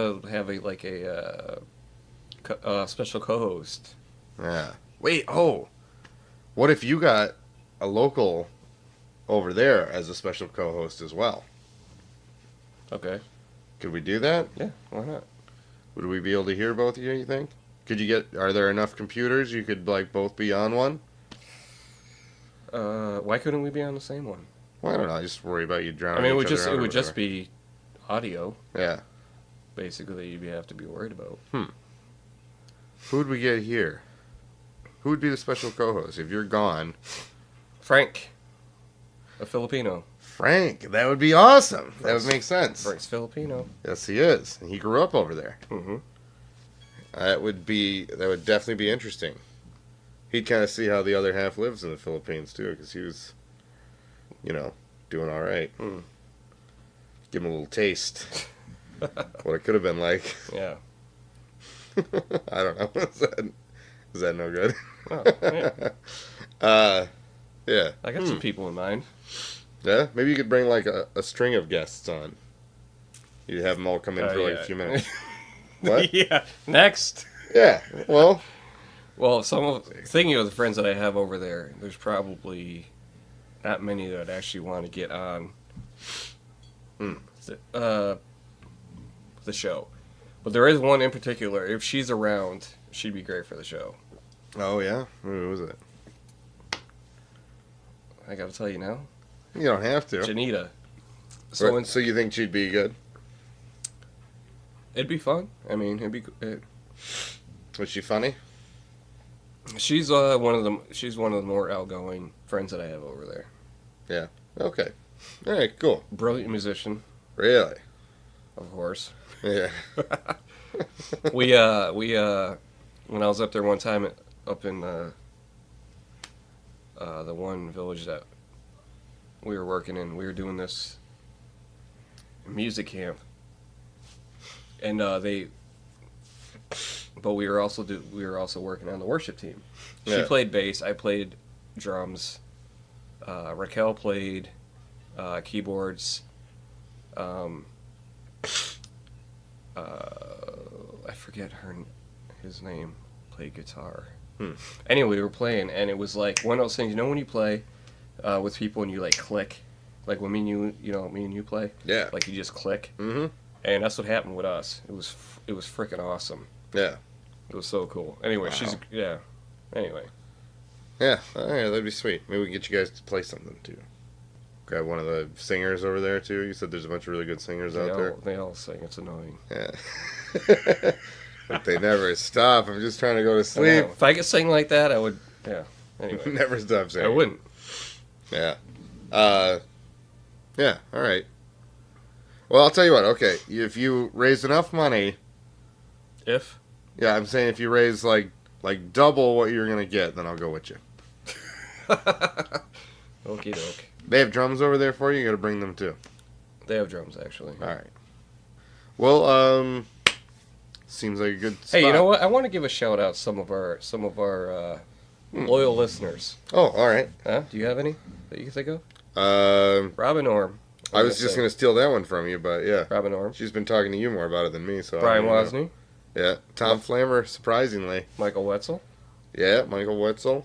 Speaker 1: a special co-host.
Speaker 2: Yeah. Wait. Oh, what if you got a local over there as a special co-host as well?
Speaker 1: Okay.
Speaker 2: Could we do that?
Speaker 1: Yeah, why not?
Speaker 2: Would we be able to hear both of you, you think? Are there enough computers you could like both be on one?
Speaker 1: Why couldn't we be on the same one?
Speaker 2: Well, I don't know. I just worry about you drowning.
Speaker 1: I mean, it would just be audio.
Speaker 2: Yeah.
Speaker 1: Basically, you'd have to be worried about.
Speaker 2: Who would we get here? Who would be the special co-host if you're gone?
Speaker 1: Frank, a Filipino.
Speaker 2: Frank, that would be awesome. That would make sense.
Speaker 1: Frank's Filipino.
Speaker 2: Yes, he is, and he grew up over there.
Speaker 1: Mm-hmm.
Speaker 2: That would definitely be interesting. He'd kind of see how the other half lives in the Philippines too, because he was, doing all right. Give him a little taste. What it could have been like.
Speaker 1: Yeah.
Speaker 2: I don't know. Is that no good?
Speaker 1: Oh, yeah.
Speaker 2: Yeah.
Speaker 1: I got some people in mind.
Speaker 2: Yeah? Maybe you could bring, like, a string of guests on. You'd have them all come in for, like, a few minutes. What?
Speaker 1: Yeah. Next.
Speaker 2: Yeah. Well,
Speaker 1: thinking of the friends that I have over there, there's probably not many that actually want to get on the show. But there is one in particular. If she's around, she'd be great for the show.
Speaker 2: oh, yeah? Who was it?
Speaker 1: I got to tell you now.
Speaker 2: You don't have to.
Speaker 1: Jenita.
Speaker 2: So you think she'd be good?
Speaker 1: It'd be fun. I mean,
Speaker 2: Was she funny?
Speaker 1: She's one of the more outgoing friends that I have over there.
Speaker 2: Yeah. Okay. All right, cool.
Speaker 1: Brilliant musician,
Speaker 2: Really?
Speaker 1: of course.
Speaker 2: Yeah.
Speaker 1: We when I was up there one time up in the one village that we were working in, we were doing this music camp, and but we were also working on the worship team. She
Speaker 2: Yeah.
Speaker 1: played bass, I played drums, Raquel played keyboards, I forget his name, played guitar. Anyway, we were playing, and it was like one of those things, you know, when you play with people and you like click, like when me and you play,
Speaker 2: Yeah.
Speaker 1: like you just click,
Speaker 2: Mm-hmm.
Speaker 1: and that's what happened with us. It was freaking awesome.
Speaker 2: Yeah.
Speaker 1: It was so cool. Anyway,
Speaker 2: Wow.
Speaker 1: Anyway,
Speaker 2: Yeah. All right, that'd be sweet. Maybe we can get you guys to play something, too. Grab one of the singers over there, too. You said there's a bunch of really good singers out there.
Speaker 1: they all sing. It's annoying.
Speaker 2: Yeah. But they never stop. I'm just trying to go to
Speaker 1: I
Speaker 2: sleep.
Speaker 1: know. If I could sing like that, I would. Yeah. Anyway,
Speaker 2: Never stop singing.
Speaker 1: I wouldn't.
Speaker 2: Yeah. Yeah, all right. Well, I'll tell you what. Okay, if you raise enough money...
Speaker 1: If?
Speaker 2: Yeah, I'm saying if you raise, like double what you're going to get, then I'll go with you.
Speaker 1: Okie doke.
Speaker 2: They have drums over there for you? You got to bring them, too.
Speaker 1: They have drums, actually.
Speaker 2: All right. Well, seems like a good spot.
Speaker 1: Hey, you know what? I want to give a shout out to some of our loyal listeners.
Speaker 2: Oh, all right.
Speaker 1: Huh? Do you have any that you can think of? Robyn Orme.
Speaker 2: I was just going to steal that one from you, but yeah.
Speaker 1: Robyn Orme.
Speaker 2: She's been talking to you more about it than me, so.
Speaker 1: Brian Wozny.
Speaker 2: Yeah. Tom Flammer, surprisingly.
Speaker 1: Michael Wetzel.
Speaker 2: Yeah, Michael Wetzel.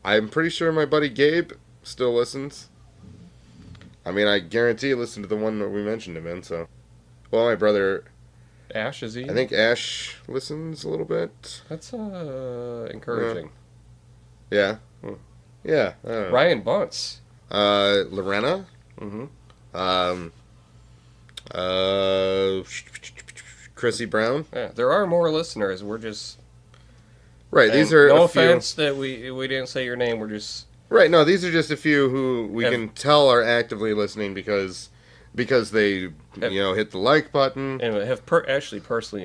Speaker 2: I'm pretty sure my buddy Gabe still listens. I mean, I guarantee he listened to the one that we mentioned him in, so. Well, my brother...
Speaker 1: Ash, is he?
Speaker 2: I think Ash listens a little bit.
Speaker 1: That's encouraging.
Speaker 2: Yeah. Yeah. I don't know.
Speaker 1: Ryan Bunce.
Speaker 2: Lorena.
Speaker 1: Mm-hmm.
Speaker 2: Crissy Brown.
Speaker 1: Yeah, there are more listeners. We're just...
Speaker 2: Right, these are
Speaker 1: no
Speaker 2: a few...
Speaker 1: offense that we didn't say your name. We're just...
Speaker 2: Right, no, these are just a few who we can tell are actively listening because they, hit the like button.
Speaker 1: And have actually personally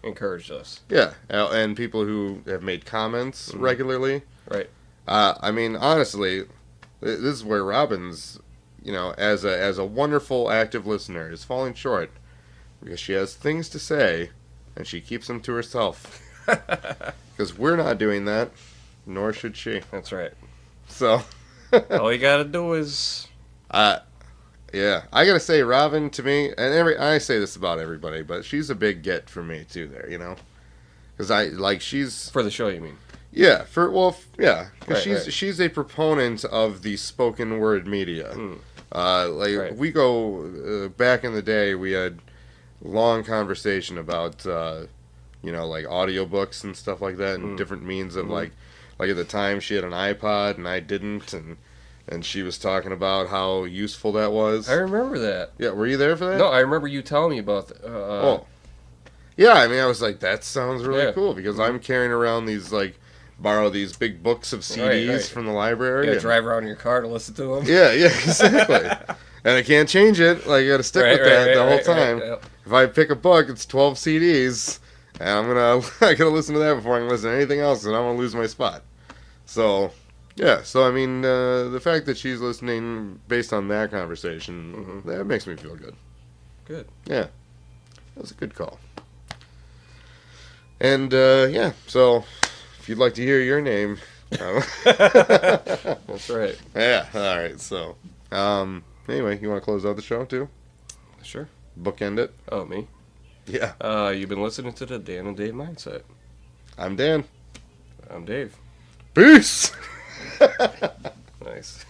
Speaker 1: encouraged us.
Speaker 2: Yeah, and people who have made comments regularly.
Speaker 1: Right.
Speaker 2: I mean, honestly, this is where Robyn's, as a wonderful active listener, is falling short because she has things to say and she keeps them to herself. Because we're not doing that, nor should she.
Speaker 1: That's right.
Speaker 2: So,
Speaker 1: all you gotta do is...
Speaker 2: yeah, I gotta say, Robyn, to me, and I say this about everybody, but she's a big get for me, too, there, Because she's...
Speaker 1: For the show, you mean?
Speaker 2: Yeah, because
Speaker 1: Right.
Speaker 2: she's a proponent of the spoken word media.
Speaker 1: Right.
Speaker 2: We go, back in the day, we had long conversation about, audiobooks and stuff like that, and different means of, like at the time she had an iPod and I didn't, and she was talking about how useful that was.
Speaker 1: I remember that.
Speaker 2: Yeah, were you there for that?
Speaker 1: No, I remember you telling me about
Speaker 2: yeah, I mean, I was like, that sounds really
Speaker 1: Yeah.
Speaker 2: cool, because I'm carrying around these, borrow these big books of CDs
Speaker 1: Right.
Speaker 2: from the library.
Speaker 1: You gotta drive around in your car to listen to them.
Speaker 2: Yeah, exactly. And I can't change it. You gotta stick with that the whole time.
Speaker 1: Right.
Speaker 2: If I pick a book, it's 12 CDs, and I gotta listen to that before I can listen to anything else, and I'm gonna lose my spot. So, yeah. So I mean, the fact that she's listening based on that conversation, that makes me feel good.
Speaker 1: Good.
Speaker 2: Yeah, that was a good call. And yeah, so if you'd like to hear your name.
Speaker 1: That's right.
Speaker 2: Yeah, alright, so. Anyway, you want to close out the show, too?
Speaker 1: Sure.
Speaker 2: Bookend it?
Speaker 1: Oh, me?
Speaker 2: Yeah.
Speaker 1: You've been listening to the Dan and Dave Mindset.
Speaker 2: I'm Dan.
Speaker 1: I'm Dave.
Speaker 2: Peace!
Speaker 1: Nice.